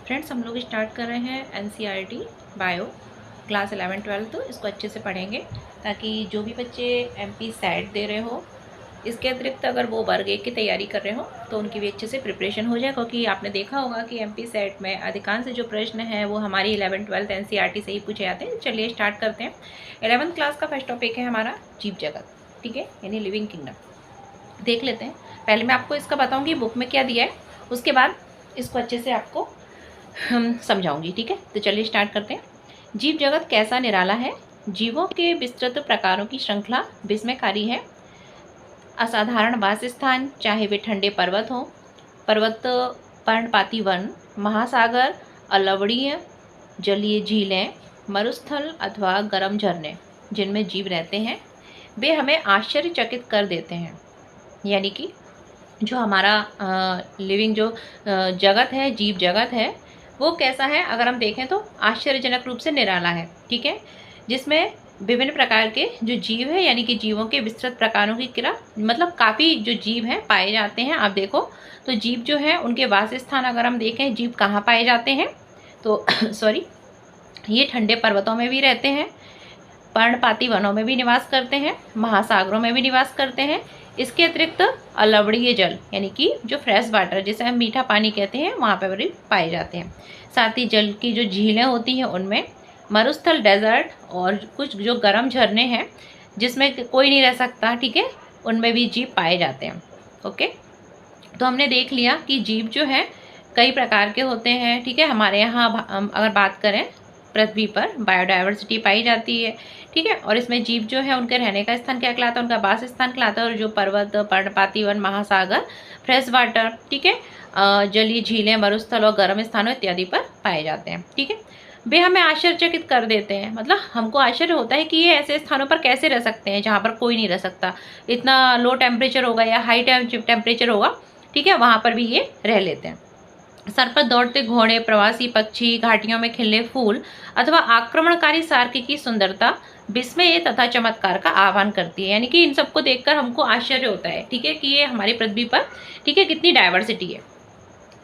Friends, हम लोग start कर रहे हैं एनसीईआरटी बायो क्लास 11-12। तो इसको अच्छे से पढ़ेंगे ताकि जो भी बच्चे एमपी सेट दे रहे हो, इसके अतिरिक्त अगर वो वर्ग 1 की तैयारी कर रहे हो तो उनकी भी अच्छे से प्रिपरेशन हो जाए। क्योंकि आपने देखा होगा कि एमपी सेट में अधिकांश जो प्रश्न हैं वो हमारी 11-12 एनसीईआरटी से ही पूछे जाते हैं। चलिए स्टार्ट करते हैं। 11th क्लास का फर्स्ट टॉपिक है हमारा जीव जगत, ठीक है, यानी लिविंग किंगडम। देख लेते हैं। पहले मैं आपको इसका बताऊँगी बुक में क्या दिया है, उसके बाद इसको अच्छे से आपको हम समझाऊंगी, ठीक है। तो चलिए स्टार्ट करते हैं। जीव जगत कैसा निराला है, जीवों के विस्तृत प्रकारों की श्रृंखला विस्मयकारी है। असाधारण वास स्थान, चाहे वे ठंडे पर्वत हों, पर्वत पर्णपाती वन, महासागर, अलवड़ीय जलीय झीलें, मरुस्थल अथवा गर्म झरने जिनमें जीव रहते हैं, वे हमें आश्चर्यचकित कर देते हैं। यानी कि जो हमारा लिविंग जो जगत है, जीव जगत है, वो कैसा है अगर हम देखें तो आश्चर्यजनक रूप से निराला है, ठीक है। जिसमें विभिन्न प्रकार के जो जीव है, यानी कि जीवों के विस्तृत प्रकारों की क्रिया, मतलब काफ़ी जो जीव हैं पाए जाते हैं। आप देखो तो जीव जो है उनके वास स्थान अगर हम देखें, जीव कहाँ पाए जाते हैं तो सॉरी, ये ठंडे पर्वतों में भी रहते हैं, पर्णपाती वनों में भी निवास करते हैं, महासागरों में भी निवास करते हैं। इसके अतिरिक्त अलवड़ीय जल, यानी कि जो फ्रेश वाटर जिसे हम मीठा पानी कहते हैं, वहाँ पर भी पाए जाते हैं। साथ ही जल की जो झीलें होती हैं उनमें, मरुस्थल डेजर्ट और कुछ जो गर्म झरने हैं जिसमें कोई नहीं रह सकता, ठीक है, उनमें भी जीव पाए जाते हैं। ओके, तो हमने देख लिया कि जीव जो है कई प्रकार के होते हैं, ठीक है। हमारे यहाँ अगर बात करें, पृथ्वी पर बायोडाइवर्सिटी पाई जाती है, ठीक है। और इसमें जीव जो है उनके रहने का स्थान क्या कहलाता है, उनका वास स्थान कहलाता है। और जो पर्वत, पर्णपाती वन, महासागर, फ्रेश वाटर, ठीक है, जलीय झीलें, मरुस्थल और गर्म स्थानों इत्यादि पर पाए जाते हैं, ठीक है। वे हमें आश्चर्यचकित कर देते हैं, मतलब हमको आश्चर्य होता है कि ये ऐसे स्थानों पर कैसे रह सकते हैं जहाँ पर कोई नहीं रह सकता। इतना लो टेम्परेचर होगा या हाई टेम्परेचर होगा, ठीक है, वहाँ पर भी ये रह लेते हैं। सर पर दौड़ते घोड़े, प्रवासी पक्षी, घाटियों में खिले फूल अथवा आक्रमणकारी सार्की की सुंदरता विस्मय तथा चमत्कार का आह्वान करती है। यानी कि इन सबको देखकर हमको आश्चर्य होता है, ठीक है, कि ये हमारी पृथ्वी पर, ठीक है, कितनी डाइवर्सिटी है।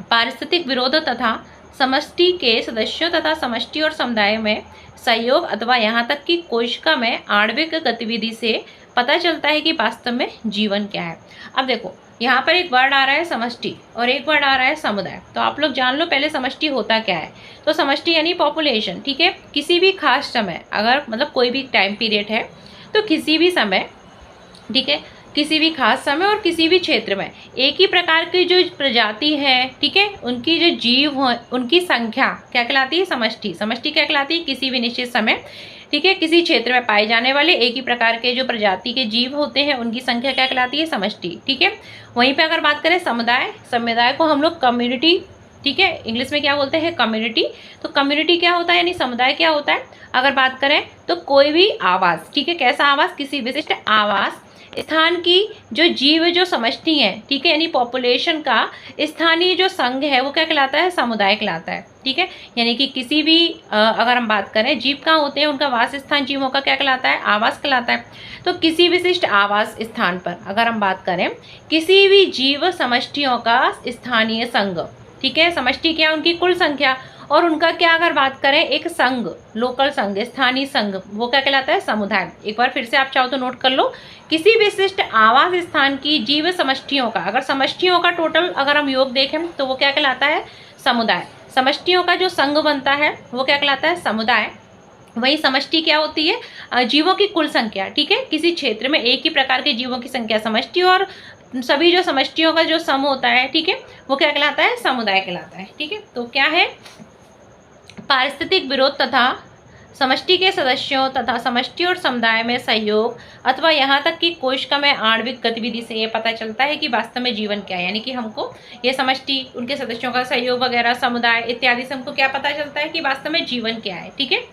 पारिस्थितिक विरोध तथा समष्टि के सदस्यों तथा समष्टि और समुदाय में सहयोग अथवा यहाँ तक कि कोशिका में आणविक गतिविधि से पता चलता है कि वास्तव में जीवन क्या है। अब देखो, यहाँ पर एक वर्ड आ रहा है समष्टि और एक वर्ड आ रहा है समुदाय। तो आप लोग जान लो पहले समष्टि होता क्या है। तो समष्टि यानी पॉपुलेशन, ठीक है। किसी भी खास समय, अगर मतलब कोई भी टाइम पीरियड है तो किसी भी समय, ठीक है, किसी भी खास समय और किसी भी क्षेत्र में एक ही प्रकार की जो प्रजाति है, ठीक है, उनकी जो जीव हो, उनकी संख्या क्या कहलाती है, समष्टि। समष्टि क्या कहलाती है, किसी भी निश्चित समय, ठीक है, किसी क्षेत्र में पाए जाने वाले एक ही प्रकार के जो प्रजाति के जीव होते हैं उनकी संख्या क्या कहलाती है, समष्टि, ठीक है। वहीं पे अगर बात करें समुदाय, समुदाय को हम लोग कम्युनिटी, ठीक है, इंग्लिश में क्या बोलते हैं, कम्युनिटी। तो कम्युनिटी क्या होता है, यानी समुदाय क्या होता है, अगर बात करें तो कोई भी आवास, ठीक है, कैसा आवास, किसी विशिष्ट आवास स्थान की जो जीव जो समष्टि है, ठीक है, यानी पॉपुलेशन का स्थानीय जो संघ है वो क्या कहलाता है, समुदाय कहलाता है, ठीक है। यानी कि किसी भी अगर हम बात करें जीव कहाँ होते हैं, उनका वास स्थान जीवों का क्या कहलाता है, आवास कहलाता है। तो किसी विशिष्ट आवास स्थान पर अगर हम बात करें किसी भी जीव समष्टियों का स्थानीय संघ, ठीक है, समष्टि क्या, उनकी कुल संख्या, और उनका क्या अगर बात करें एक संघ, लोकल संघ, स्थानीय संघ, वो क्या कहलाता है, समुदाय। एक बार फिर से आप चाहो तो नोट कर लो, किसी विशिष्ट आवास स्थान की जीव समष्टियों का, अगर समष्टियों का टोटल अगर हम योग देखें तो वो क्या कहलाता है, समुदाय। समष्टियों का जो संघ बनता है वो क्या कहलाता है, समुदाय। वही समष्टि क्या होती है, जीवों की कुल संख्या, ठीक है। किसी क्षेत्र में एक ही प्रकार के जीवों की संख्या समष्टि, और सभी जो समष्टियों का जो सम होता है, ठीक है, वो क्या कहलाता है, समुदाय कहलाता है, ठीक है। तो क्या है, पारिस्थितिक विरोध तथा समष्टि के सदस्यों तथा समष्टि और समुदाय में सहयोग अथवा यहाँ तक कि कोशिका में आणविक गतिविधि से ये पता चलता है कि वास्तव में जीवन क्या है। यानी कि हमको ये समष्टि, उनके सदस्यों का सहयोग वगैरह, समुदाय इत्यादि से हमको क्या पता चलता है कि वास्तव में जीवन क्या है, ठीक है।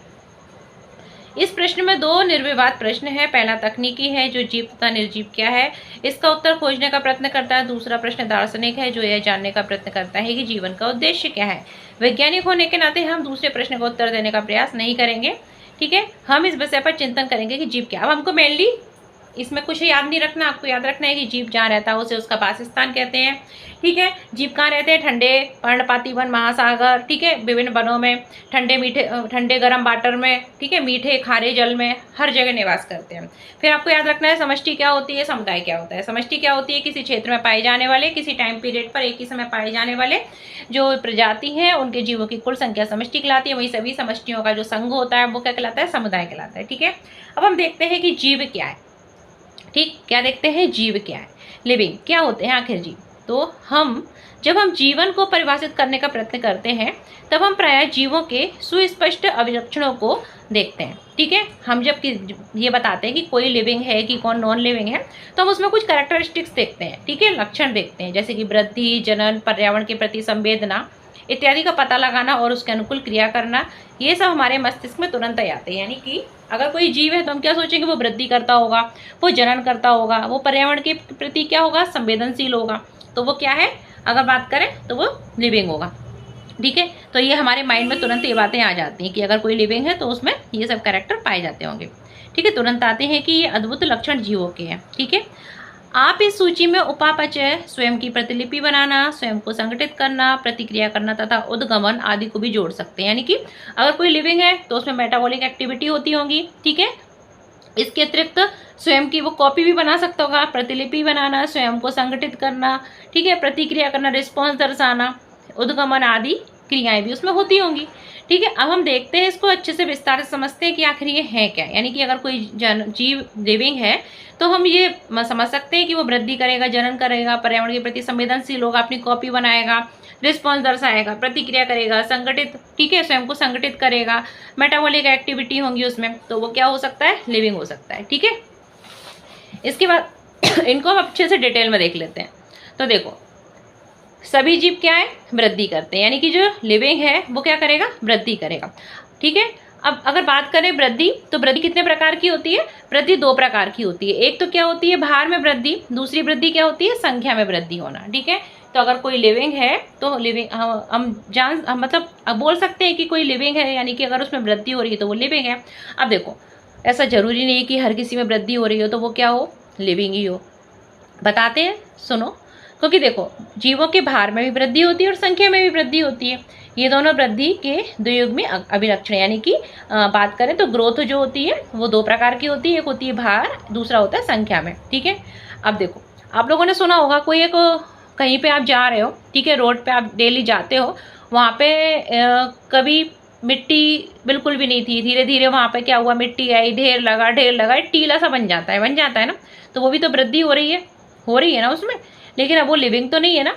इस प्रश्न में दो निर्विवाद प्रश्न है। पहला तकनीकी है, जो जीव तथा निर्जीव क्या है, इसका उत्तर खोजने का प्रयत्न करता है। दूसरा प्रश्न दार्शनिक है, जो यह जानने का प्रयत्न करता है कि जीवन का उद्देश्य क्या है। वैज्ञानिक होने के नाते हम दूसरे प्रश्न का उत्तर देने का प्रयास नहीं करेंगे, ठीक है। हम इस विषय पर चिंतन करेंगे कि जीव क्या। अब हमको मेनली इसमें कुछ याद नहीं रखना, आपको याद रखना है कि जीव जहाँ रहता है उसे उसका वासस्थान कहते हैं। ठीक है, जीव कहाँ रहते हैं? ठंडे पर्णपाती वन, महासागर, ठीक है, विभिन्न वनों में, ठंडे मीठे ठंडे गर्म वाटर में, ठीक है, मीठे खारे जल में, हर जगह निवास करते हैं। फिर आपको याद रखना है समष्टि क्या होती है, समुदाय क्या होता है। समष्टि क्या होती है? किसी क्षेत्र में पाए जाने वाले, किसी टाइम पीरियड पर एक ही समय पाए जाने वाले जो प्रजाति हैं उनके जीवों की कुल संख्या समष्टि कहलाती है। वही सभी समष्टियों का जो संघ होता है वो क्या कहलाता है? समुदाय कहलाता है। ठीक है, अब हम देखते हैं कि जीव क्या है। ठीक, क्या देखते हैं? जीव क्या है, लिविंग क्या होते हैं आखिर जीव। तो जब हम जीवन को परिभाषित करने का प्रयत्न करते हैं तब हम प्रायः जीवों के सुस्पष्ट अभिलक्षणों को देखते हैं। ठीक है, हम जब ये बताते हैं कि कोई लिविंग है कि कौन नॉन लिविंग है तो हम उसमें कुछ कैरेक्टरिस्टिक्स देखते हैं। ठीक है, लक्षण देखते हैं, जैसे कि वृद्धि, जनन, पर्यावरण के प्रति संवेदना इत्यादि का पता लगाना और उसके अनुकूल क्रिया करना, ये सब हमारे मस्तिष्क में तुरंत ही आते हैं। यानी कि अगर कोई जीव है तो हम क्या सोचेंगे? वो वृद्धि करता होगा, वो जनन करता होगा, वो पर्यावरण के प्रति क्या होगा? संवेदनशील होगा। तो वो क्या है? अगर बात करें तो वो लिविंग होगा। ठीक है, तो ये हमारे माइंड में तुरंत ये बातें आ जाती हैं कि अगर कोई लिविंग है तो उसमें ये सब कैरेक्टर पाए जाते होंगे। ठीक है, तुरंत आते हैं कि ये अद्भुत लक्षण जीवों के हैं। ठीक है, आप इस सूची में उपापचय, स्वयं की प्रतिलिपि बनाना, स्वयं को संगठित करना, प्रतिक्रिया करना तथा उद्गमन आदि को भी जोड़ सकते हैं। यानी कि अगर कोई लिविंग है तो उसमें मेटाबॉलिक एक्टिविटी होती होगी। ठीक है, इसके अतिरिक्त स्वयं की वो कॉपी भी बना सकता होगा, प्रतिलिपि बनाना, स्वयं को संगठित करना, ठीक है, प्रतिक्रिया करना, रिस्पॉन्स दर्शाना, उद्गमन आदि क्रियाएं भी उसमें होती होंगी। ठीक है, अब हम देखते हैं इसको अच्छे से विस्तार से समझते हैं कि आखिर ये है क्या। यानी कि अगर कोई जीव लिविंग है तो हम ये समझ सकते हैं कि वो वृद्धि करेगा, जनन करेगा, पर्यावरण के प्रति संवेदनशील होगा, अपनी कॉपी बनाएगा, रिस्पॉन्स दर्शाएगा, प्रतिक्रिया करेगा, संगठित, ठीक है, स्वयं को संगठित करेगा, मेटाबॉलिक एक्टिविटी होंगी उसमें, तो वो क्या हो सकता है? लिविंग हो सकता है। ठीक है, इसके बाद इनको हम अच्छे से डिटेल में देख लेते हैं। तो देखो, सभी जीव क्या है? वृद्धि करते हैं। यानी कि जो लिविंग है वो क्या करेगा? वृद्धि करेगा। ठीक है, अब अगर बात करें वृद्धि, तो वृद्धि कितने प्रकार की होती है? वृद्धि दो प्रकार की होती है। एक तो क्या होती है? भार में वृद्धि। दूसरी वृद्धि क्या होती है? संख्या में वृद्धि होना। ठीक है, तो अगर कोई लिविंग है तो लिविंग हम मतलब अब बोल सकते हैं कि कोई लिविंग है, यानी कि अगर उसमें वृद्धि हो रही है तो वो लिविंग है। अब देखो, ऐसा जरूरी नहीं है कि हर किसी में वृद्धि हो रही हो तो वो क्या हो? लिविंग ही हो। बताते हैं, सुनो। क्योंकि देखो, जीवों के भार में भी वृद्धि होती है और संख्या में भी वृद्धि होती है। ये दोनों वृद्धि के द्वियुग्मी अभिलक्षण। यानी कि बात करें तो ग्रोथ जो होती है वो दो प्रकार की होती है। एक होती है भार, दूसरा होता है संख्या में। ठीक है, अब देखो, आप लोगों ने सुना होगा, कोई एक कहीं पे आप जा रहे हो, ठीक है, रोड पे आप डेली जाते हो, वहाँ पे कभी मिट्टी बिल्कुल भी नहीं थी, धीरे धीरे वहाँ पे क्या हुआ? मिट्टी आई, ढेर लगा, टीला सा बन जाता है ना। तो वो भी तो वृद्धि हो रही है ना उसमें, लेकिन अब वो लिविंग तो नहीं है ना।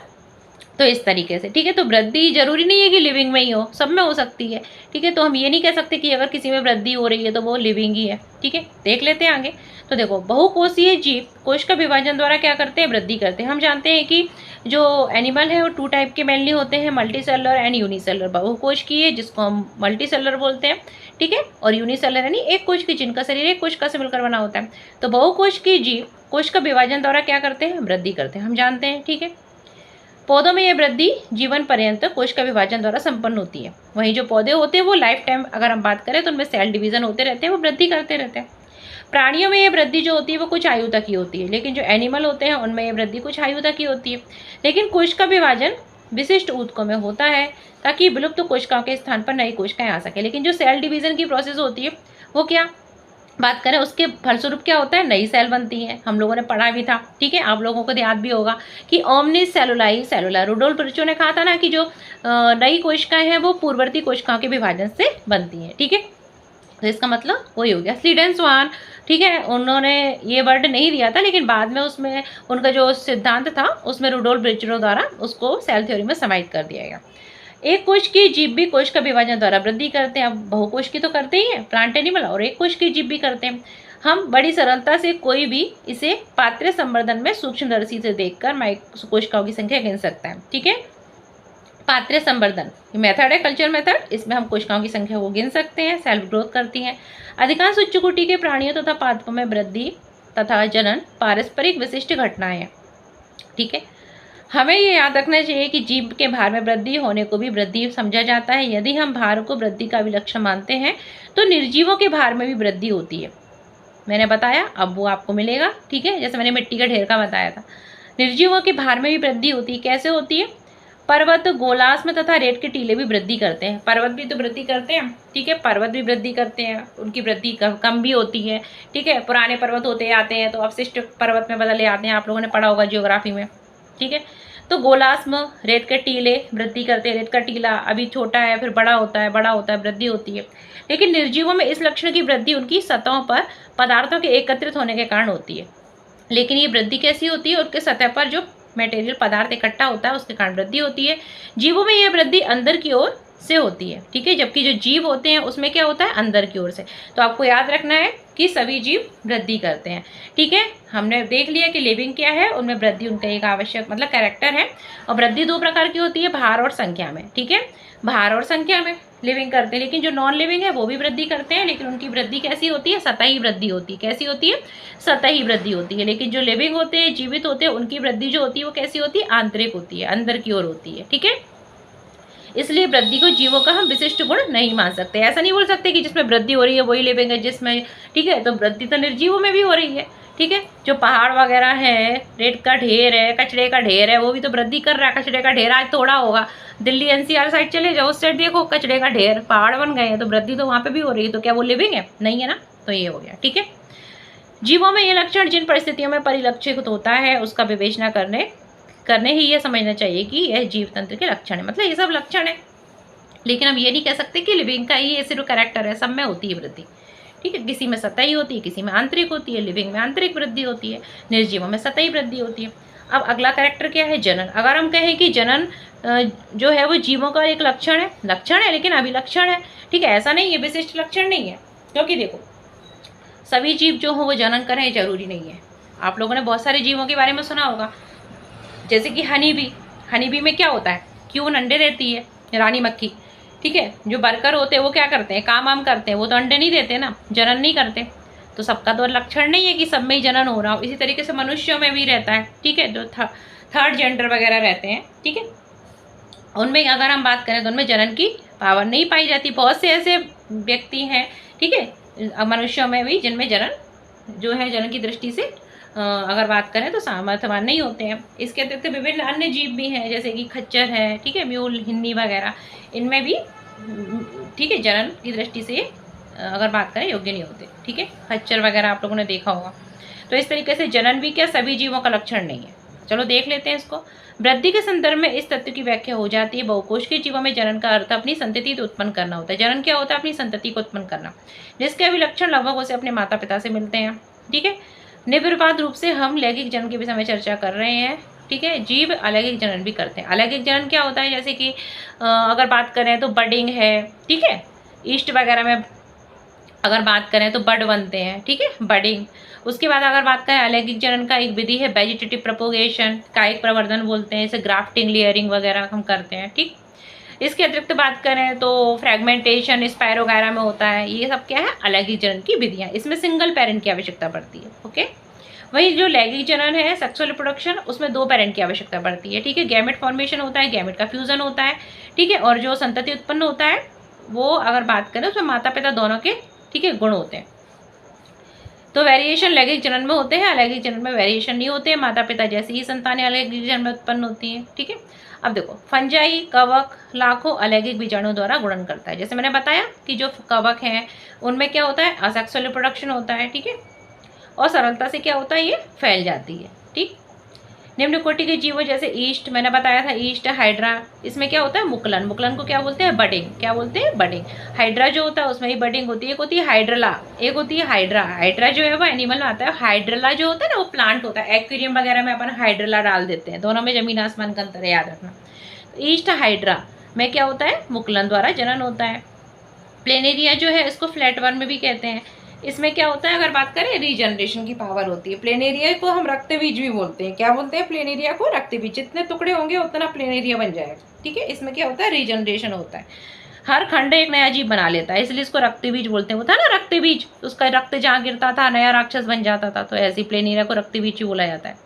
तो इस तरीके से, ठीक है, तो वृद्धि जरूरी नहीं है कि लिविंग में ही हो, सब में हो सकती है। ठीक है, तो हम ये नहीं कह सकते कि अगर किसी में वृद्धि हो रही है तो वो लिविंग ही है। ठीक है, देख लेते हैं आगे। तो देखो, बहुकोषीय जीव कोश का विभाजन द्वारा क्या करते हैं? वृद्धि करते हैं। हम जानते हैं कि जो एनिमल है वो 2 टाइप के मेनली होते हैं, मल्टीसेलर एंड यूनिसेलर। बहुकोश की है जिसको हम मल्टीसेलर बोलते हैं, ठीक है, और यूनिसेलर यानी एक कोश की, जिनका शरीर एक कोशिका से मिलकर बना होता है। तो बहुकोश की जीव कोश का विभाजन द्वारा क्या करते हैं? वृद्धि करते हैं, हम जानते हैं। ठीक है, पौधों में यह वृद्धि जीवन पर्यंत कोश का विभाजन द्वारा संपन्न होती है। वहीं जो पौधे होते हैं वो लाइफ टाइम अगर हम बात करें तो उनमें सेल डिवीजन होते रहते हैं, वो वृद्धि करते रहते हैं। प्राणियों में ये वृद्धि जो होती है वो कुछ आयु तक ही होती है, लेकिन जो एनिमल होते हैं उनमें ये वृद्धि कुछ आयु तक ही होती है। लेकिन कोश का विभाजन विशिष्ट ऊतकों में होता है ताकि विलुप्त कोशिकाओं के स्थान पर नई कोशिकाएं आ सके। लेकिन जो सेल डिवीजन की प्रोसेस होती है वो क्या बात करें, उसके फलस्वरूप क्या होता है? नई सेल बनती है। हम लोगों ने पढ़ा भी था, ठीक है, आप लोगों को याद भी होगा कि ओमनिस सेलुलाई सेलुला, रुडोल्फ विर्चो ने कहा था ना कि जो नई कोशिकाएं हैं वो पूर्ववर्ती कोशिकाओं के विभाजन से बनती हैं। ठीक है, तो इसका मतलब वही हो गया। स्लीडन स्वान, ठीक है, उन्होंने ये वर्ड नहीं दिया था, लेकिन बाद में उसमें उनका जो सिद्धांत था उसमें रुडोल्फ विर्चो द्वारा उसको सेल थ्योरी में समाहित कर दिया गया। एक कोश की जीव भी कोश का विभाजन द्वारा वृद्धि करते हैं। अब बहुकोश की तो करते ही हैं प्लांट एनिमल, और एक कोश की जीव भी करते हैं। हम बड़ी सरलता से कोई भी इसे पात्रे संवर्धन में सूक्ष्मदर्शी से देखकर कोशिकाओं की संख्या गिन सकता है। ठीक है, पात्रे संवर्धन मेथड है, कल्चर मेथड, इसमें हम कोशिकाओं की संख्या को गिन सकते हैं, सेल्फ ग्रोथ करती हैं। अधिकांश उच्चकोटि के प्राणियों तथा पादपों में वृद्धि तथा जनन पारस्परिक विशिष्ट घटनाएं हैं। ठीक है, हमें ये याद रखना चाहिए कि जीव के भार में वृद्धि होने को भी वृद्धि समझा जाता है। यदि हम भार को वृद्धि का विलक्षण मानते हैं तो निर्जीवों के भार में भी वृद्धि होती है। मैंने बताया, अब वो आपको मिलेगा। ठीक है, जैसे मैंने मिट्टी का ढेर का बताया था। निर्जीवों की भार में भी वृद्धि होती है। कैसे होती है? पर्वत, गोलाश्म तथा रेत के टीले भी वृद्धि करते हैं। पर्वत भी तो वृद्धि करते हैं। ठीक है, पर्वत भी वृद्धि करते हैं, उनकी वृद्धि कम भी होती है। ठीक है, पुराने पर्वत होते आते हैं तो अवशिष्ट पर्वत में बदले आते हैं, आप लोगों ने पढ़ा होगा ज्योग्राफी में। ठीक है, तो गोलाश्म, रेत के टीले वृद्धि करते हैं। रेत का टीला अभी छोटा है, फिर बड़ा होता है, बड़ा होता है, वृद्धि होती है। लेकिन निर्जीवों में इस लक्षण की वृद्धि उनकी सतहों पर पदार्थों के एकत्रित होने के कारण होती है। लेकिन ये वृद्धि कैसी होती है? उसके सतह पर जो मटेरियल पदार्थ इकट्ठा होता है उसके कारण वृद्धि होती है। जीवों में यह वृद्धि अंदर की ओर से होती है। ठीक है, जबकि जो जीव होते हैं उसमें क्या होता है? अंदर की ओर से। तो आपको याद रखना है कि सभी जीव वृद्धि करते हैं। ठीक है, हमने देख लिया कि लिविंग क्या है, उनमें वृद्धि उनका एक आवश्यक मतलब कैरेक्टर है। और वृद्धि दो प्रकार की होती है, भार और संख्या में। ठीक है, भार और संख्या में लिविंग करते हैं, लेकिन जो नॉन लिविंग है वो भी वृद्धि करते हैं, लेकिन उनकी वृद्धि कैसी होती है? सतही वृद्धि होती है। कैसी होती है? सतही वृद्धि होती है। लेकिन जो लिविंग होते हैं, जीवित होते हैं, उनकी वृद्धि जो होती है वो कैसी होती है? आंतरिक होती है, अंदर की ओर होती है। ठीक है, इसलिए वृद्धि को जीवों का हम विशिष्ट गुण नहीं मान सकते। ऐसा नहीं बोल सकते कि जिसमें वृद्धि हो रही है वही लिविंग है जिसमें। ठीक है, तो वृद्धि तो निर्जीवों में भी हो रही है। ठीक है, जो पहाड़ वगैरह है, रेत का ढेर है, कचरे का ढेर है, वो भी तो वृद्धि कर रहा है। कचरे का ढेर आज थोड़ा होगा, दिल्ली एनसीआर साइड चले जाओ, उस साइड देखो कचरे का ढेर, पहाड़ बन गए हैं, तो वृद्धि तो वहाँ पे भी हो रही है। तो क्या वो लिविंग है? नहीं है ना। तो ये हो गया। ठीक है, जीवों में ये लक्षण जिन परिस्थितियों में परिलक्षित होता है उसका विवेचना करने ही ये समझना चाहिए कि यह जीव तंत्र के लक्षण है। मतलब ये सब लक्षण है, लेकिन हम ये नहीं कह सकते कि लिविंग का ही सिर्फ कैरेक्टर है। सब में होती है वृद्धि। ठीक है, किसी में सतही होती है, किसी में आंतरिक होती है। लिविंग में आंतरिक वृद्धि होती है, निर्जीवों में सतही वृद्धि होती है। अब अगला कैरेक्टर क्या है? जनन। अगर हम कहें कि जनन जो है वो जीवों का एक लक्षण है लेकिन अभिलक्षण है। ठीक है, ऐसा नहीं है, विशिष्ट लक्षण नहीं है। क्योंकि देखो, सभी जीव जो हो वो जनन करें जरूरी नहीं है। आप लोगों ने बहुत सारे जीवों के बारे में सुना होगा, जैसे कि हनी बी में क्या होता है? क्यों अंडे देती है रानी मक्खी। ठीक है, जो वर्कर होते हैं वो क्या करते हैं? काम वाम करते हैं, वो तो अंडे नहीं देते ना, जनन नहीं करते। तो सबका तो लक्षण नहीं है कि सब में ही जनन हो रहा हो। इसी तरीके से मनुष्यों में भी रहता है। ठीक है, जो थर्ड जेंडर वगैरह रहते हैं, ठीक है, उनमें अगर हम बात करें तो उनमें जनन की पावर नहीं पाई जाती। बहुत से ऐसे व्यक्ति हैं, ठीक है, मनुष्यों में भी जिनमें जनन जो है जनन की दृष्टि से अगर बात करें तो सामर्थ्यवान नहीं होते हैं। इसके अतिरिक्त विभिन्न अन्य जीव भी हैं, जैसे कि खच्चर है, ठीक है, म्यूल, हिन्नी वगैरह, इनमें भी ठीक है जनन की दृष्टि से अगर बात करें योग्य नहीं होते। ठीक है, खच्चर वगैरह आप लोगों ने देखा होगा। तो इस तरीके से जनन भी क्या सभी जीवों का लक्षण नहीं है। चलो देख लेते हैं इसको। वृद्धि के संदर्भ में इस तत्व की व्याख्या हो जाती है, बहुकोश के जीवों में जनन का अर्थ अपनी संतति उत्पन्न करना होता है। जनन क्या होता है? अपनी संतति को उत्पन्न करना, जिसके अभिलक्षण लगभग उसे अपने माता पिता से मिलते हैं। ठीक है, निर्विवाद रूप से हम लैंगिक जनन के विषय में चर्चा कर रहे हैं। ठीक है, जीव अलैंगिक जनन भी करते हैं। अलैंगिक जनन क्या होता है? जैसे कि अगर बात करें तो बडिंग है, ठीक है, ईस्ट वगैरह में अगर बात करें तो बड बनते हैं। ठीक है, बडिंग। उसके बाद अगर बात करें अलैंगिक जनन का एक विधि है वेजिटेटिव प्रोपोगेशन, कायिक प्रवर्धन बोलते हैं, इसे ग्राफ्टिंग, लेयरिंग वगैरह हम करते हैं। ठीक, इसके अतिरिक्त बात करें तो फ्रेगमेंटेशन, स्पाइरो वगैरह में होता है। ये सब क्या है? अलैंगिक जनन की विधियां। इसमें सिंगल पेरेंट की आवश्यकता पड़ती है। ओके, वही जो लैंगिक जनन है सेक्सुअल रिप्रोडक्शन, उसमें दो पेरेंट की आवश्यकता पड़ती है। ठीक है, गैमेट फॉर्मेशन होता है, गैमेट का फ्यूजन होता है। ठीक है, और जो संतति उत्पन्न होता है वो अगर बात करें उसमें माता पिता दोनों के, ठीक है, गुण होते हैं। तो वेरिएशन लैंगिक जनन में होते हैं, अलैंगिक जनन में वेरिएशन नहीं होते हैं। माता पिता जैसी ही संतानें अलैंगिक जनन में उत्पन्न होती हैं। ठीक है, अब देखो, फंजाई, कवक लाखों अलैंगिक बीजाणुओं द्वारा गुणन करता है। जैसे मैंने बताया कि जो कवक हैं उनमें क्या होता है? असेक्सुअल रिप्रोडक्शन होता है। ठीक है, और सरलता से क्या होता है? ये फैल जाती है। ठीक, निम्न कोटि के जीवों जैसे ईस्ट, मैंने बताया था ईस्ट, हाइड्रा, इसमें क्या होता है? मुकुलन। मुकुलन को क्या बोलते हैं? बडिंग। क्या बोलते हैं? बडिंग। हाइड्रा जो होता है उसमें ही बडिंग होती है। एक होती है हाइड्रला, एक होती है हाइड्रा। हाइड्रा जो है वो एनिमल में आता है, हाइड्रला जो होता है ना वो प्लांट होता है। एक्वेरियम वगैरह में अपन हाइड्रला डाल देते हैं। दोनों में जमीन आसमान का अंतर है, याद रखना। ईस्ट हाइड्रा में क्या होता है? मुकुलन द्वारा जनन होता है। प्लेनेरिया जो है इसको फ्लैट वर्म में भी कहते हैं। इसमें क्या होता है? अगर बात करें रीजनरेशन की पावर होती है। प्लेनेरिया को हम रक्तबीज भी बोलते हैं। क्या बोलते हैं? प्लेनेरिया को रक्तबीज। जितने टुकड़े होंगे उतना प्लेनेरिया बन जाएगा। ठीक है, इसमें क्या होता है? रीजनरेशन होता है। हर खंड एक नया जीव बना लेता है, इसलिए इसको रक्तबीज बोलते हैं। वो था ना रक्तबीज, उसका रक्त जहाँ गिरता था नया राक्षस बन जाता था, तो ऐसी प्लेनेरिया को रक्तबीज ही बोला जाता है।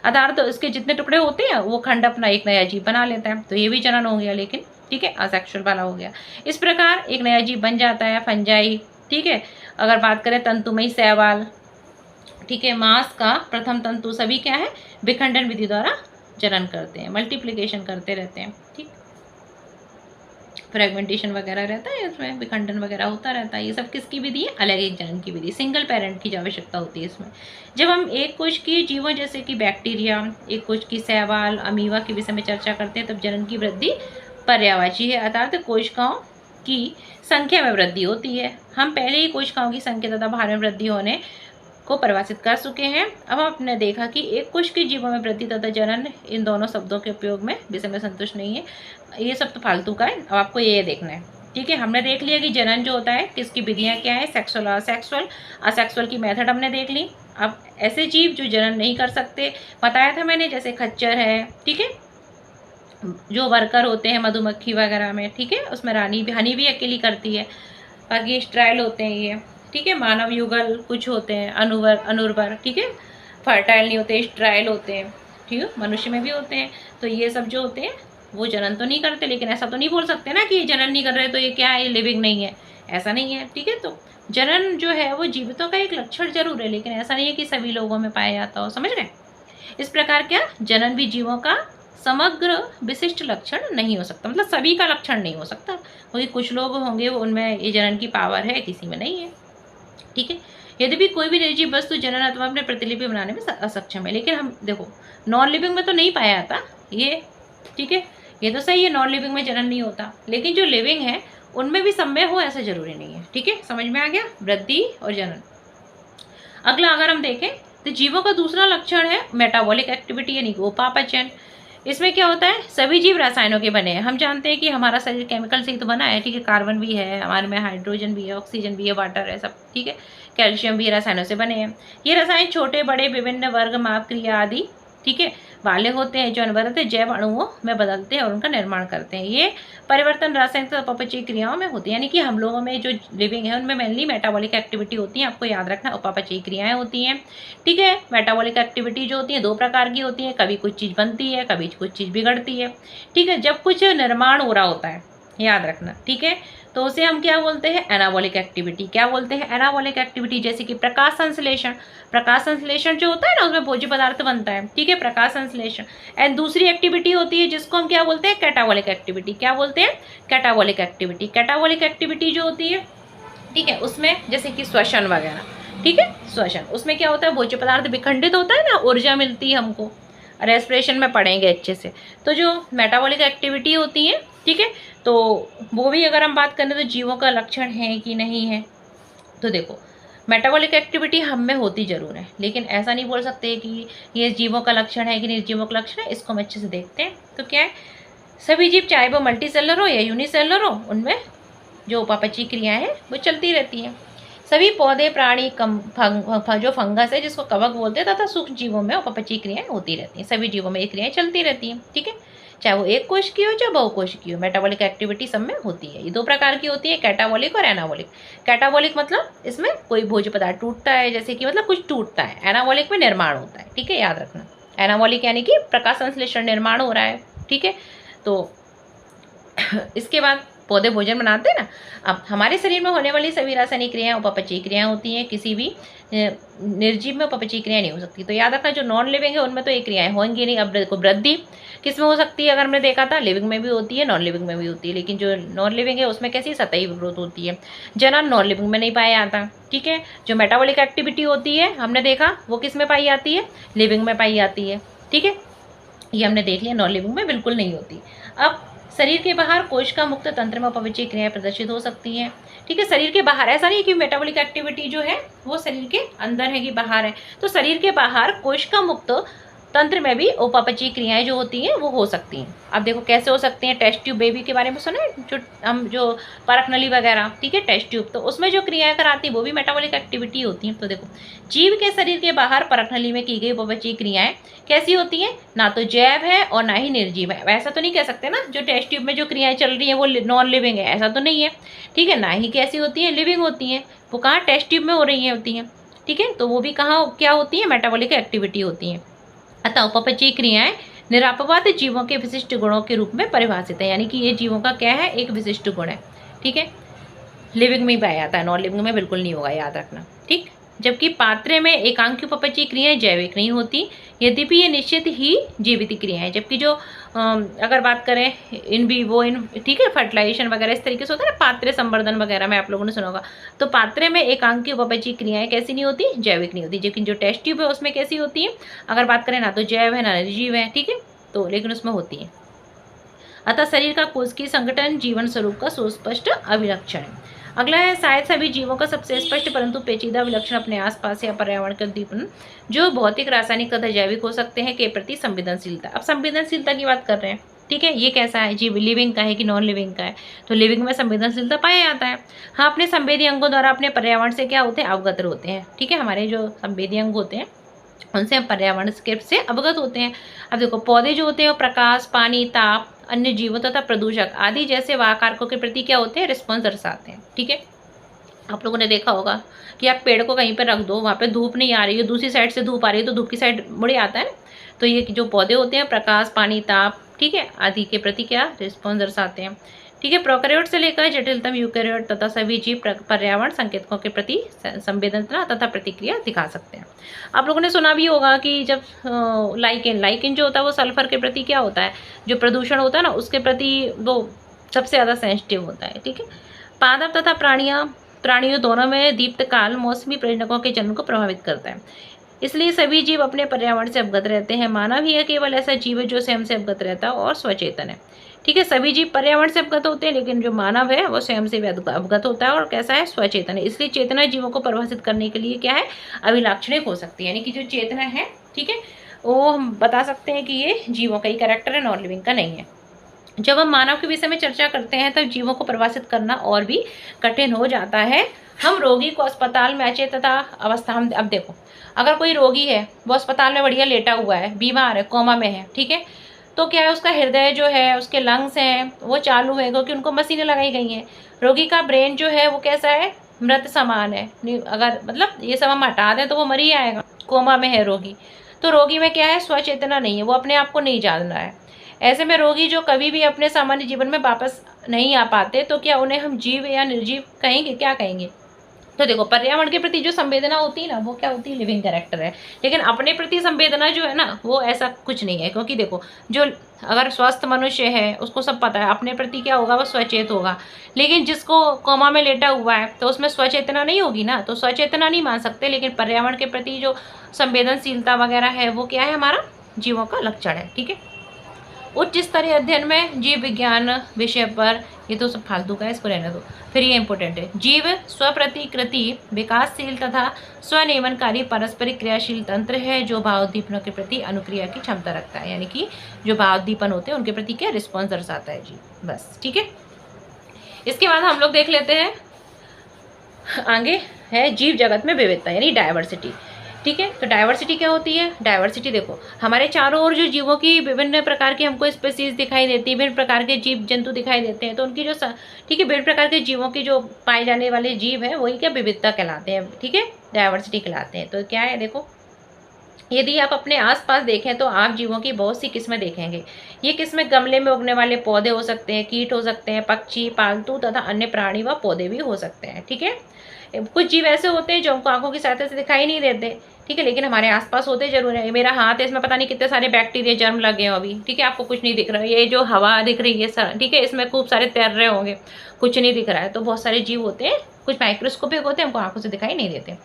आधार तो इसके जितने टुकड़े होते हैं वो खंड अपना एक नया जीव बना लेता है। तो ये भी जनन हो गया, लेकिन ठीक है असेक्सुअल वाला हो गया। इस प्रकार एक नया जीव बन जाता है। फंजाई, ठीक है, अगर बात करें तंतुमयी शैवाल, ठीक है, मांस का प्रथम तंतु सभी क्या है, विखंडन विधि द्वारा जनन करते हैं, मल्टीप्लिकेशन करते रहते हैं। ठीक, फ्रेगमेंटेशन वगैरह रहता है इसमें, विखंडन वगैरह होता रहता है। ये सब किसकी विधि है, अलग एक जनन की विधि, सिंगल पेरेंट की आवश्यकता होती है इसमें। जब हम एक कोश की जीवों जैसे कि बैक्टीरिया, एक कोश की शैवाल, अमीबा के विषय में चर्चा करते हैं, तब जनन की वृद्धि पर्यायवाची है, अर्थात कोशिकाओं की संख्या में वृद्धि होती है। हम पहले ही कोशिकाओं की संख्या तथा भार में वृद्धि होने को परिभाषित कर चुके हैं। अब हमने देखा कि एक कोश के जीवों में वृद्धि तथा जनन, इन दोनों शब्दों के उपयोग में विषय में संतुष्ट नहीं है, ये सब तो फालतू का है। अब आपको ये देखना है। ठीक है, हमने देख लिया कि जनन जो होता है किसकी विधियाँ क्या है, सेक्सुअल, असेक्सुअल। असेक्सुअल की मेथड हमने देख ली। अब ऐसे जीव जो जनन नहीं कर सकते बताया था मैंने, जैसे खच्चर है, ठीक है, जो वर्कर होते हैं मधुमक्खी वगैरह में, ठीक है, उसमें रानी भी, हनी भी अकेली करती है। बाकी स्ट्राइल होते हैं ये, ठीक है, मानव युगल कुछ होते हैं, अनुर्वर, ठीक है, फर्टाइल नहीं होते, स्ट्राइल होते हैं, ठीक है, मनुष्य में भी होते हैं। तो ये सब जो होते हैं वो जनन तो नहीं करते, लेकिन ऐसा तो नहीं बोल सकते ना कि ये जनन नहीं कर रहे तो ये क्या है, ये लिविंग नहीं है, ऐसा नहीं है। ठीक है, तो जनन जो है वो जीवितों का एक लक्षण जरूर है, लेकिन ऐसा नहीं है कि सभी लोगों में पाया जाता हो, समझ रहे। इस प्रकार क्या जनन भी जीवों का समग्र विशिष्ट लक्षण नहीं हो सकता, मतलब सभी का लक्षण नहीं हो सकता, क्योंकि कुछ लोग होंगे वो उनमें ये जनन की पावर है, किसी में नहीं है। ठीक है, यद्यपि कोई भी निर्जीव वस्तु जनन अथवा अपने प्रतिलिपि बनाने में असक्षम है, लेकिन हम देखो नॉन लिविंग में तो नहीं पाया जाता ये, ठीक है, ये तो सही है, नॉन लिविंग में जनन नहीं होता, लेकिन जो लिविंग है उनमें भी समय हो ऐसा जरूरी नहीं है। ठीक है, समझ में आ गया, वृद्धि और जनन। अगला अगर हम देखें तो जीवों का दूसरा लक्षण है मेटाबॉलिक एक्टिविटी, यानी उपापचयन। इसमें क्या होता है, सभी जीव रसायनों के बने हैं। हम जानते हैं कि हमारा शरीर केमिकल से ही तो बना है, ठीक है, कार्बन भी है हमारे में, हाइड्रोजन भी है, ऑक्सीजन भी है, वाटर है, सब ठीक है, कैल्शियम भी रसायनों से बने हैं। ये रसायन छोटे बड़े विभिन्न वर्ग, माप, क्रिया आदि, ठीक है, वाले होते हैं, जो अनवरत जैव अणुओं में बदलते हैं और उनका निर्माण करते हैं। ये परिवर्तन रासायनिक तथा अपचयी क्रियाओं में होती है, यानी कि हम लोगों में जो लिविंग है उनमें मेनली मेटाबॉलिक एक्टिविटी होती है, आपको याद रखना, उपापचयी क्रियाएं होती हैं। ठीक है, मेटाबॉलिक एक्टिविटी जो होती है दो प्रकार की होती है, कभी कुछ चीज़ बनती है, कभी कुछ चीज़ बिगड़ती है। ठीक है, जब कुछ निर्माण हो रहा होता है, याद रखना, ठीक है, तो उसे हम क्या बोलते हैं, एनाबॉलिक एक्टिविटी। क्या बोलते हैं, एनाबॉलिक एक्टिविटी, जैसे कि प्रकाश संश्लेषण। प्रकाश संश्लेषण जो होता है ना, उसमें भोज्य पदार्थ बनता है, ठीक है, प्रकाश संश्लेषण। एंड दूसरी एक्टिविटी होती है जिसको हम क्या बोलते हैं, कैटाबॉलिक एक्टिविटी। क्या बोलते हैं, कैटाबॉलिक एक्टिविटी। कैटाबॉलिक एक्टिविटी जो होती है, ठीक है, उसमें जैसे कि श्वसन वगैरह, ठीक है, श्वसन, उसमें क्या होता है, भोज्य पदार्थ विखंडित होता है ना, ऊर्जा मिलती है हमको, रेस्पिरेशन में पढ़ेंगे अच्छे से। तो जो मेटाबॉलिक एक्टिविटी होती है, ठीक है, तो वो भी अगर हम बात करें तो जीवों का लक्षण है कि नहीं है, तो देखो मेटाबॉलिक एक्टिविटी हम में होती जरूर है, लेकिन ऐसा नहीं बोल सकते कि ये जीवों का लक्षण है कि निर्जीवों का लक्षण है। इसको हम अच्छे से देखते हैं। तो क्या है, सभी जीव चाहे वो मल्टी सेलर हो या यूनिसेलर हो, उनमें जो उपापचयी क्रियाएं हैं वो चलती रहती हैं। सभी पौधे, प्राणी, जो फंगस है जिसको कवक बोलते हैं, तथा सूक्ष्म जीवों में उपापचयी क्रियाएं होती रहती हैं। सभी जीवों में ये क्रियाएं चलती रहती हैं। ठीक है, चाहे वो एक कोश की हो चाहे बहुकोश की हो, मेटाबॉलिक एक्टिविटी सब में होती है। ये दो प्रकार की होती है, कैटाबॉलिक और एनाबॉलिक। कैटाबॉलिक मतलब इसमें कोई भोज्य पदार्थ टूटता है, जैसे कि मतलब कुछ टूटता है। एनाबॉलिक में निर्माण होता है। ठीक है, याद रखना, एनाबॉलिक यानी कि प्रकाश संश्लेषण, निर्माण हो रहा है। ठीक है, तो इसके बाद पौधे भोजन बनाते हैं ना। अब हमारे शरीर में होने वाली सभी रासायनिक क्रियाएं उपापचयी क्रियाएं होती हैं, किसी भी निर्जीव में उपापचयी क्रियाएं नहीं हो सकती। तो याद रखना, जो नॉन लिविंग है उनमें तो ये क्रियाएं होंगी नहीं। अब देखो, वृद्धि किस में हो सकती है, अगर हमने देखा था लिविंग में भी होती है, नॉन लिविंग में भी होती है, लेकिन जो नॉन लिविंग है उसमें कैसी सतही ग्रोथ होती है। जनन नॉन लिविंग में नहीं पाया जाता। ठीक है, जो मेटाबॉलिक एक्टिविटी होती है हमने देखा वो किस में पाई जाती है, लिविंग में पाई जाती है। ठीक है, ये हमने देख लिया, नॉन लिविंग में बिल्कुल नहीं होती। अब शरीर के बाहर कोशिका मुक्त तंत्र में उपापचयी क्रियाएं प्रदर्शित हो सकती हैं। ठीक है, शरीर के बाहर, ऐसा नहीं कि मेटाबॉलिक एक्टिविटी जो है वो शरीर के अंदर है कि बाहर है। तो शरीर के बाहर कोशिका मुक्त तंत्र में भी उपापचयी क्रियाएं जो होती हैं वो हो सकती हैं। अब देखो कैसे हो सकती हैं। टेस्ट ट्यूब बेबी के बारे में सुना है, जो हम जो परख नली वगैरह, ठीक है, टेस्ट ट्यूब, तो उसमें जो क्रियाएं कराती है वो भी मेटाबॉलिक एक्टिविटी होती हैं। तो देखो, जीव के शरीर के बाहर परख नली में की गई उपापचयी क्रियाएं कैसी होती हैं, ना तो जैव है और ना ही निर्जीव है। ऐसा तो नहीं कह सकते ना जो टेस्ट ट्यूब में जो क्रियाएं चल रही हैं वो नॉन लिविंग है, ऐसा तो नहीं है। ठीक है, ना ही कैसी होती है, लिविंग होती हैं। वो कहाँ टेस्ट ट्यूब में हो रही हैं होती हैं। ठीक है, तो वो भी कहाँ क्या होती है, मेटाबॉलिक एक्टिविटी होती हैं। अतः उपापचयी क्रियाएं निरापवाद जीवों के विशिष्ट गुणों के रूप में परिभाषित है, यानी कि ये जीवों का क्या है, एक विशिष्ट गुण है। ठीक है, लिविंग में ही पाया जाता है, नॉन लिविंग में बिल्कुल नहीं होगा, याद रखना। ठीक, जबकि पात्रे में एकांकी उपपची क्रियाएं जैविक नहीं होती, यद्यपि ये निश्चित ही जीवित क्रियाएं हैं। जबकि जो अगर बात करें इन विवो इन ठीक है फर्टिलाइजेशन वगैरह इस तरीके से होता है ना, पात्रे संवर्धन वगैरह में आप लोगों ने सुना होगा, तो पात्रे में एकांकी उपपची क्रियाएं कैसी नहीं होती, जैविक नहीं होती। लेकिन जो टेस्ट ट्यूब है उसमें कैसी होती है, अगर बात करें ना तो जैव है ना निर्जीव है, ठीक है, तो लेकिन उसमें होती है। अतः शरीर का कोशिकीय संगठन जीवन स्वरूप का सुस्पष्ट अभिलक्षण है। अगला है शायद सभी जीवों का सबसे स्पष्ट परंतु पेचीदा विलक्षण अपने आसपास या पर्यावरण के उद्दीपन जो भौतिक, रासायनिक तथा जैविक हो सकते हैं के प्रति संवेदनशीलता। अब संवेदनशीलता की बात कर रहे हैं, ठीक है, ये कैसा है जीव, लिविंग का है कि नॉन लिविंग का है, तो लिविंग में संवेदनशीलता पाया जाता है। हाँ, अपने संवेदी अंगों द्वारा अपने पर्यावरण से क्या होते हैं, अवगत होते हैं, ठीक है, हमारे जो संवेदी अंग होते हैं उनसे हम पर्यावरण से अवगत होते हैं। अब देखो पौधे जो होते हैं वो प्रकाश, पानी, ताप, अन्य जीवों तथा प्रदूषक आदि जैसे वाह कारकों के प्रति क्या होते हैं, रिस्पॉन्स दर्शाते हैं, ठीक है। आप लोगों ने देखा होगा कि आप पेड़ को कहीं पर रख दो, वहाँ पे धूप नहीं आ रही है, दूसरी साइड से धूप आ रही है तो धूप की साइड मुड़े आता है ना, तो ये जो पौधे होते हैं प्रकाश, पानी, ताप, ठीक है, आदि के प्रति क्या रिस्पॉन्स दर्शाते हैं, ठीक है। प्रोकैरियोट से लेकर जटिलतम यूकैरियोट तथा सभी जीव पर्यावरण संकेतकों के प्रति संवेदनता तथा प्रतिक्रिया दिखा सकते हैं। आप लोगों ने सुना भी होगा कि जब लाइकेन जो होता है वो सल्फर के प्रति क्या होता है, जो प्रदूषण होता है ना उसके प्रति वो सबसे ज़्यादा सेंसिटिव होता है, ठीक है। पादप तथा प्राणियों दोनों में दीप्तकाल मौसमी प्रजनकों के जन्म को प्रभावित करता है, इसलिए सभी जीव अपने पर्यावरण से अवगत रहते हैं। मानव ही केवल ऐसा जीव है जो स्वयं से अवगत रहता है और स्वचेतन है, ठीक है। सभी जीव पर्यावरण से अवगत होते हैं, लेकिन जो मानव है वो स्वयं से भी अवगत होता है और कैसा है, स्वचेतन है। इसलिए चेतना जीवों को परिभाषित करने के लिए क्या है, अभिलाक्षणिक हो सकती है, यानी कि जो चेतना है, ठीक है, वो हम बता सकते हैं कि ये जीवों का ही कैरेक्टर है, नॉन लिविंग का नहीं है। जब हम मानव के विषय में चर्चा करते हैं तब जीवों को परिभाषित करना और भी कठिन हो जाता है। हम रोगी को अस्पताल में अचेतता अवस्था में, अब देखो अगर कोई रोगी है वो अस्पताल में बढ़िया लेटा हुआ है, बीमार है, कोमा में है, ठीक है, तो क्या है उसका हृदय जो है, उसके लंग्स हैं वो चालू है क्योंकि उनको मशीनें लगाई गई हैं। रोगी का ब्रेन जो है वो कैसा है, मृत समान है, अगर मतलब ये सब हम हटा दें तो वो मर ही आएगा, कोमा में है रोगी। तो रोगी में क्या है, स्वचेतना नहीं है, वो अपने आप को नहीं जान रहा है। ऐसे में रोगी जो कभी भी अपने सामान्य जीवन में वापस नहीं आ पाते, तो क्या उन्हें हम जीव या निर्जीव कहेंगे, क्या कहेंगे। तो देखो पर्यावरण के प्रति जो संवेदना होती है ना वो क्या होती है, लिविंग कैरेक्टर है। लेकिन अपने प्रति संवेदना जो है ना वो ऐसा कुछ नहीं है, क्योंकि देखो जो अगर स्वस्थ मनुष्य है उसको सब पता है अपने प्रति क्या होगा, वो स्वचेत होगा। लेकिन जिसको कोमा में लेटा हुआ है तो उसमें स्वचेतना नहीं होगी ना, तो स्वचेतना नहीं मान सकते। लेकिन पर्यावरण के प्रति जो संवेदनशीलता वगैरह है वो क्या है, हमारा जीवों का लक्षण है, ठीक है। उच्च स्तरीय अध्ययन में जीव विज्ञान विषय पर, ये तो सब फालतू का है, इसको रहने दो। फिर ये इंपॉर्टेंट है, जीव स्वप्रतिकृति विकासशील तथा स्वनियमनकारी पारस्परिक क्रियाशील तंत्र है जो भावोद्दीपनों के प्रति अनुक्रिया की क्षमता रखता है, यानी कि जो भावोद्दीपन होते हैं उनके प्रति क्या रिस्पॉन्स दर्शाता है जी, बस, ठीक है। इसके बाद हम लोग देख लेते हैं आगे है जीव जगत में विविधता यानी डायवर्सिटी, ठीक है। तो डाइवर्सिटी क्या होती है, डाइवर्सिटी देखो हमारे चारों ओर जो जीवों की विभिन्न प्रकार की हमको स्पीसीज दिखाई देती है, विभिन्न प्रकार के जीव जंतु दिखाई देते हैं, तो उनकी जो ठीक है विभिन्न प्रकार के जीवों की जो पाए जाने वाले जीव हैं वही क्या विविधता कहलाते हैं, ठीक है, डाइवर्सिटी कहलाते हैं। तो क्या है देखो, यदि आप अपने आसपास देखें तो आप जीवों की बहुत सी किस्में देखेंगे। ये किस्में गमले में उगने वाले पौधे हो सकते हैं, कीट हो सकते हैं, पक्षी, पालतू तथा अन्य प्राणी व पौधे भी हो सकते हैं, ठीक है। कुछ जीव ऐसे होते हैं जो हमको आंखों की सहायता से दिखाई नहीं देते, ठीक है, लेकिन हमारे आसपास होते जरूर है। मेरा हाथ है, इसमें पता नहीं कितने सारे बैक्टीरिया जर्म लगे हैं अभी, ठीक है, आपको कुछ नहीं दिख रहा है। ये जो हवा दिख रही है, ठीक है, इसमें खूब सारे तैर रहे होंगे, कुछ नहीं दिख रहा है। तो बहुत सारे जीव होते हैं, कुछ माइक्रोस्कोपिक होते हैं, हमको आंखों से दिखाई नहीं देते,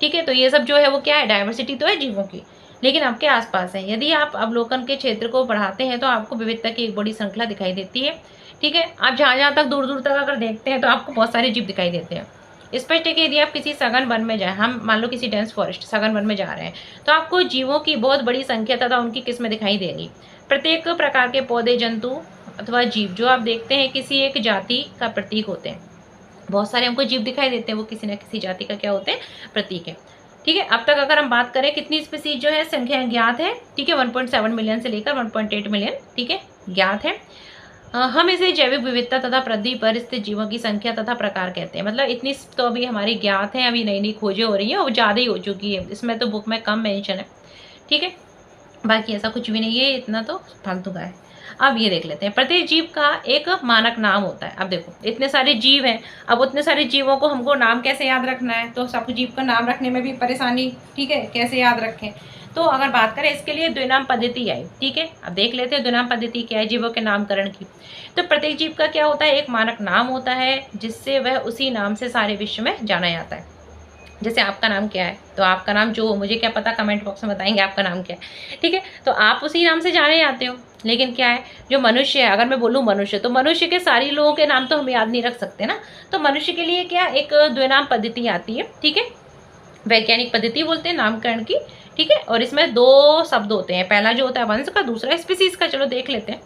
ठीक है। तो ये सब जो है वो क्या है, डाइवर्सिटी तो है जीवों की, लेकिन आपके आसपास है। यदि आप अवलोकन के क्षेत्र को बढ़ाते हैं तो आपको विविधता की एक बड़ी श्रृंखला दिखाई देती है, ठीक है। आप जहाँ जहाँ तक दूर दूर तक अगर देखते हैं तो आपको बहुत सारे जीव दिखाई देते हैं। स्पष्ट है कि यदि आप किसी सघन वन में जाएं, हम मान लो किसी डेंस फॉरेस्ट सघन वन में जा रहे हैं, तो आपको जीवों की बहुत बड़ी संख्या तथा उनकी किस्में दिखाई देंगी। प्रत्येक प्रकार के पौधे, जंतु अथवा जीव जो आप देखते हैं किसी एक जाति का प्रतीक होते हैं। बहुत सारे हमको जीव दिखाई देते हैं, वो किसी न किसी जाति का क्या होते हैं, प्रतीक है, ठीक है। अब तक अगर हम बात करें कितनी स्पीसीज जो है संख्या ज्ञात है, ठीक है, 1.7 मिलियन से लेकर 1.8 मिलियन, ठीक है, ज्ञात है। हम इसे जैविक विविधता तथा पृथ्वी पर स्थित जीवों की संख्या तथा प्रकार कहते हैं। मतलब इतनी तो अभी हमारी ज्ञात है, अभी नई नई खोजें हो रही हैं और ज़्यादा ही हो चुकी है, इसमें तो बुक में कम मेंशन है, ठीक है, बाकी ऐसा कुछ भी नहीं है, इतना तो फालतू का है। अब ये देख लेते हैं, प्रत्येक जीव का एक मानक नाम होता है। अब देखो इतने सारे जीव हैं, अब उतने सारे जीवों को हमको नाम कैसे याद रखना है, तो सब जीव का नाम रखने में भी परेशानी, ठीक है, कैसे याद रखें। तो अगर बात करें इसके लिए द्विनाम पद्धति आई, ठीक है। अब देख लेते हैं द्विनाम पद्धति क्या है जीवों के नामकरण की। तो प्रत्येक जीव का क्या होता है, एक मानक नाम होता है जिससे वह उसी नाम से सारे विश्व में जाना जाता है। जैसे आपका नाम क्या है, तो आपका नाम जो हो, मुझे क्या पता, कमेंट बॉक्स में बताएंगे आपका नाम क्या है, ठीक है। तो आप उसी नाम से जाने जाते हो। लेकिन क्या है, जो मनुष्य है, अगर मैं बोलूँ मनुष्य, तो मनुष्य के सारी लोगों के नाम तो हम याद नहीं रख सकते ना। तो मनुष्य के लिए क्या, एक द्विनाम पद्धति आती है, ठीक है, वैज्ञानिक पद्धति बोलते हैं नामकरण की, ठीक है। और इसमें दो शब्द होते हैं, पहला जो होता है वंश का, दूसरा स्पीसीज का। चलो देख लेते हैं।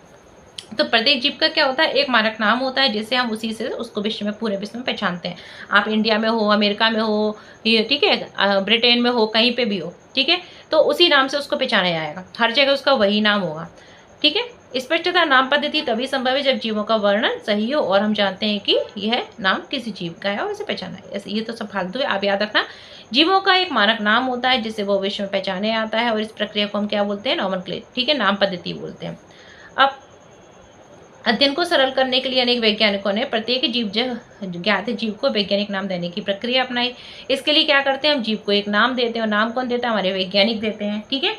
तो प्रत्येक जीव का क्या होता है, एक मानक नाम होता है जिससे हम उसी से उसको विश्व में, पूरे विश्व में पहचानते हैं। आप इंडिया में हो, अमेरिका में हो, ये ठीक है, ब्रिटेन में हो, कहीं पे भी हो, ठीक है, तो उसी नाम से उसको पहचाना जाएगा, हर जगह उसका वही नाम होगा, ठीक है। स्पष्टता नाम पद्धति तभी संभव है जब जीवों का वर्णन सही हो और हम जानते हैं कि यह नाम किसी जीव का है और इसे पहचाना है। ऐसे ये तो सब फालतू है, आप याद रखना। जीवों का एक मानक नाम होता है जिससे वो विश्व में पहचाने आता है और इस प्रक्रिया को हम क्या बोलते हैं, नॉमेनक्लेचर, ठीक है, नाम पद्धति बोलते हैं। अब अध्ययन को सरल करने के लिए अनेक वैज्ञानिकों ने प्रत्येक जीव ज्ञात जीव को वैज्ञानिक नाम देने की प्रक्रिया अपनाई। इसके लिए क्या करते हैं, हम जीव को एक नाम देते हैं, और नाम कौन देता है, हमारे वैज्ञानिक देते हैं, ठीक है।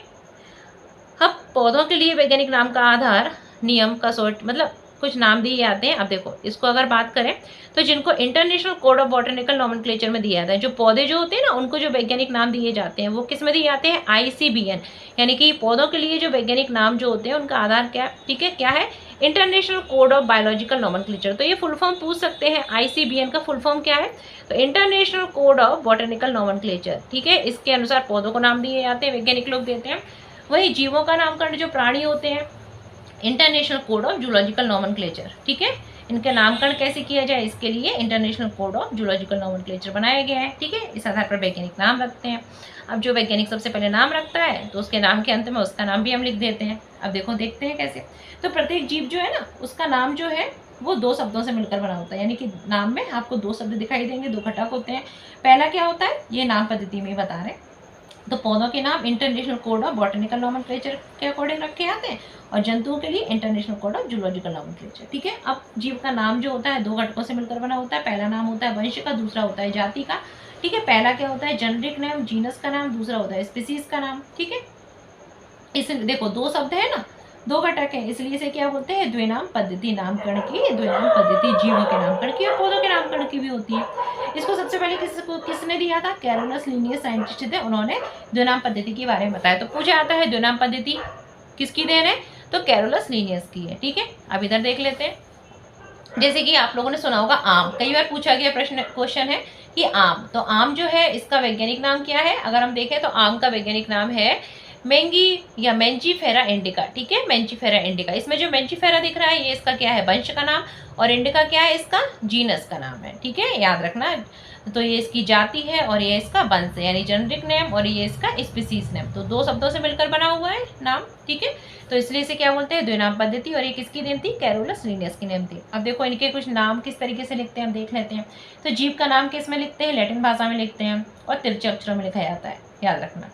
अब पौधों के लिए वैज्ञानिक नाम का आधार नियम का सोर्ट, मतलब कुछ नाम दिए जाते हैं। अब देखो इसको अगर बात करें तो जिनको international code of botanical nomenclature में दिया जाता है, जो पौधे जो होते हैं ना, उनको जो वैज्ञानिक नाम दिए जाते हैं वो किस में दिए जाते हैं, ICBN, यानी कि पौधों के लिए जो वैज्ञानिक नाम जो होते हैं उनका आधार क्या, ठीक है, क्या है, international code of biological nomenclature. तो ये फुल फॉर्म पूछ सकते हैं, ICBN का फुल फॉर्म क्या है, तो international code of botanical nomenclature, ठीक है। इसके अनुसार पौधों को नाम दिए जाते हैं, वैज्ञानिक लोग देते हैं। वही जीवों का नामकरण जो प्राणी होते हैं, international code of zoological nomenclature, ठीक है। इनका नामकरण कैसे किया जाए, इसके लिए international code of zoological nomenclature बनाया गया है, ठीक है। इस आधार पर वैज्ञानिक नाम रखते हैं। अब जो वैज्ञानिक सबसे पहले नाम रखता है तो उसके नाम के अंत में उसका नाम भी हम लिख देते हैं। अब देखो देखते हैं कैसे। तो प्रत्येक जीव जो है ना, उसका नाम जो है वो दो शब्दों से मिलकर बना होता है, यानी कि नाम में आपको दो शब्द दिखाई देंगे, दो घटक होते हैं। पहला क्या होता है, ये नाम पद्धति में बता रहे हैं, तो पौधों के नाम international code of botanical nomenclature के अकॉर्डिंग रखे जाते हैं, और जंतुओं के लिए international code of zoological nomenclature, ठीक है। अब जीव का नाम जो होता है दो घटकों से मिलकर बना होता है, पहला नाम होता है वंश का, दूसरा होता है जाति का, ठीक है। पहला क्या होता है, जेनेरिक नेम, जीनस का नाम, दूसरा होता है स्पीसीज का नाम, ठीक है। इस देखो दो शब्द है ना, दो घटक है, इसलिए इसे क्या बोलते हैं, द्विनाम पद्धति नामकरण की। द्विनाम पद्धति जीवों के नामकरण की और पौधों के नामकरण की भी होती है। इसको सबसे पहले किसने दिया था, कैरोलस लिनियस साइंटिस्ट थे, उन्होंने द्विनाम पद्धति के बारे में बताया। तो पूछा जाता है द्विनाम पद्धति किसकी देन है, तो कैरोलस लिनियस की है, ठीक है। अब इधर देख लेते हैं, जैसे कि आप लोगों ने सुना होगा आम, कई बार पूछा गया क्वेश्चन है कि आम, तो आम जो है इसका वैज्ञानिक नाम क्या है, अगर हम देखें तो आम का वैज्ञानिक नाम है मैंगी या मैंजीफेरा इंडिका, ठीक है, मैंजीफेरा इंडिका। इसमें जो मैंजीफेरा दिख रहा है ये इसका क्या है, वंश का नाम, और इंडिका क्या है, इसका जीनस का नाम है, ठीक है, याद रखना। तो ये इसकी जाति है और ये इसका वंश है, यानी जेनेरिक नेम, और ये इसका स्पीसीज नेम, तो दो शब्दों से मिलकर बना हुआ है नाम, ठीक है। तो इसलिए इसे क्या बोलते हैं, द्विनाम पद्धति, और ये किसकी देन थी, कैरोलस लिनियस की नेम थी। अब देखो इनके कुछ नाम किस तरीके से लिखते हैं, हम देख लेते हैं। तो जीव का नाम किस में लिखते हैं, लैटिन भाषा में लिखते हैं, और तिरछे अक्षरों में लिखा जाता है, याद रखना,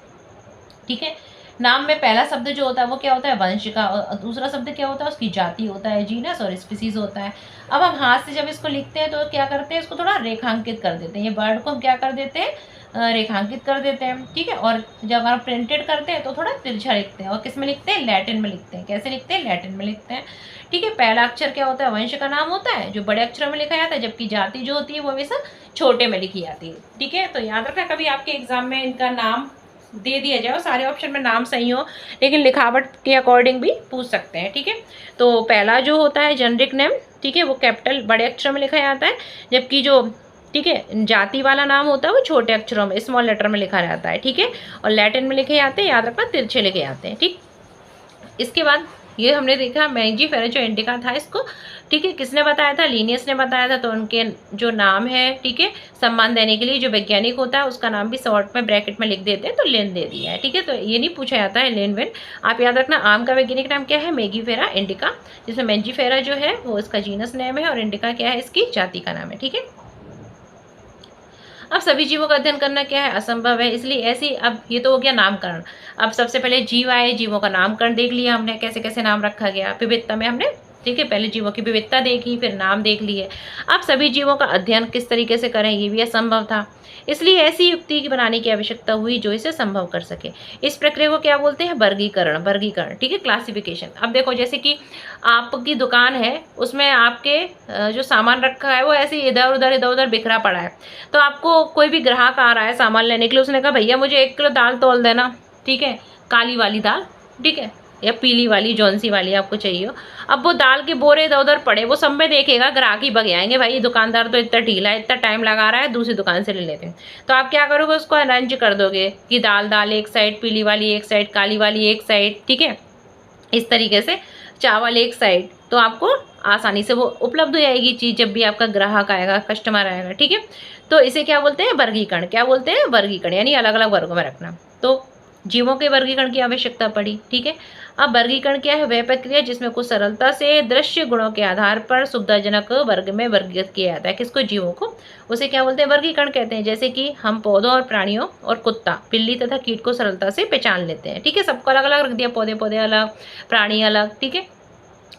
ठीक है। नाम में पहला शब्द जो होता है वो क्या होता है, वंश का, और दूसरा शब्द क्या होता है, उसकी जाति होता है, जीनस, और स्पीसीज होता है। अब हम हाथ से जब इसको लिखते हैं तो क्या करते हैं, इसको थोड़ा रेखांकित कर देते हैं, ये वर्ड को हम क्या कर देते हैं, रेखांकित कर देते हैं, ठीक है। और जब हम प्रिंटेड करते हैं तो थोड़ा तिरछा लिखते हैं, और किस में लिखते हैं, लैटिन में लिखते हैं। कैसे लिखते हैं, लैटिन में लिखते हैं, ठीक है। पहला अक्षर क्या होता है, वंश का नाम होता है, जो बड़े अक्षरों में लिखा जाता है, जबकि जाति जो होती है वो हमेशा छोटे में लिखी जाती है, ठीक है। तो याद रखना, कभी आपके एग्जाम में इनका नाम दे दिया जाए, सारे ऑप्शन में नाम सही हो, लेकिन लिखावट के अकॉर्डिंग भी पूछ सकते हैं, ठीक है। तो पहला जो होता है जेनेरिक नेम, ठीक है, वो कैपिटल बड़े अक्षरों में लिखा जाता है, जबकि जो, ठीक है, जाति वाला नाम होता है वो छोटे अक्षरों में, स्मॉल लेटर में लिखा जाता है, ठीक है। और लैटिन में लिखे जाते हैं, याद रखना, तिरछे लिखे जाते हैं, ठीक। इसके बाद ये हमने देखा मैंजीफेरा जो इंडिका था इसको, ठीक है, किसने बताया था, लिनियस ने बताया था। तो उनके जो नाम है, ठीक है, सम्मान देने के लिए जो वैज्ञानिक होता है उसका नाम भी शॉर्ट में ब्रैकेट में लिख देते हैं, तो लेन दे दिया है, ठीक है। तो ये नहीं पूछा जाता है लेन वेन, आप याद रखना। आम का वैज्ञानिक नाम क्या है, मैंजीफेरा इंडिका, जिसमें मैंजीफेरा जो है वो इसका जीनस नेम है, और इंडिका क्या है, इसकी जाति का नाम है, ठीक है। अब सभी जीवों का अध्ययन करना क्या है, असंभव है, इसलिए ऐसी, अब ये तो हो गया नामकरण। अब सबसे पहले जीव आए, जीवों का नामकरण देख लिया हमने, कैसे कैसे नाम रखा गया विविधता में हमने, ठीक है, पहले जीवों की विविधता देखी, फिर नाम देख लिए। अब सभी जीवों का अध्ययन किस तरीके से करें, ये भी असंभव था, इसलिए ऐसी युक्ति की बनाने की आवश्यकता हुई जो इसे संभव कर सके। इस प्रक्रिया को क्या बोलते हैं, वर्गीकरण, वर्गीकरण, ठीक है, क्लासिफिकेशन। अब देखो जैसे कि आपकी दुकान है, उसमें आपके जो सामान रखा है वो ऐसे इधर उधर बिखरा पड़ा है, तो आपको कोई भी ग्राहक आ रहा है सामान लेने के लिए, उसने कहा भैया मुझे 1 किलो दाल तौल देना, ठीक है, काली वाली दाल, ठीक है, या पीली वाली, जौन सी वाली आपको चाहिए हो। अब वो दाल के बोरे इधर उधर पड़े, वो सब में देखेगा, ग्राहक ही बग आएंगे, भाई दुकानदार तो इतना ढीला है, इतना टाइम लगा रहा है, दूसरी दुकान से ले लेते हैं। तो आप क्या करोगे, उसको अरेंज कर दोगे कि दाल दाल एक साइड, पीली वाली एक साइड, काली वाली एक साइड, ठीक है, इस तरीके से चावल एक साइड, तो आपको आसानी से वो उपलब्ध हो जाएगी चीज़ जब भी आपका ग्राहक आएगा, कस्टमर आएगा, ठीक है। तो इसे क्या बोलते हैं, वर्गीकरण, क्या बोलते हैं, वर्गीकरण, यानी अलग अलग वर्गों में रखना। तो जीवों के वर्गीकरण की आवश्यकता पड़ी, ठीक है। अब वर्गीकरण क्या है, वह प्रक्रिया जिसमें कुछ सरलता से दृश्य गुणों के आधार पर सुविधाजनक वर्ग में वर्गीकृत किया जाता है, किसको, जीवों को, उसे क्या बोलते हैं, वर्गीकरण कहते हैं। जैसे कि हम पौधों और प्राणियों और कुत्ता, बिल्ली तथा कीट को सरलता से पहचान लेते हैं, ठीक है, सबको अलग अलग रख दिया, पौधे पौधे अलग, प्राणी अलग, ठीक है।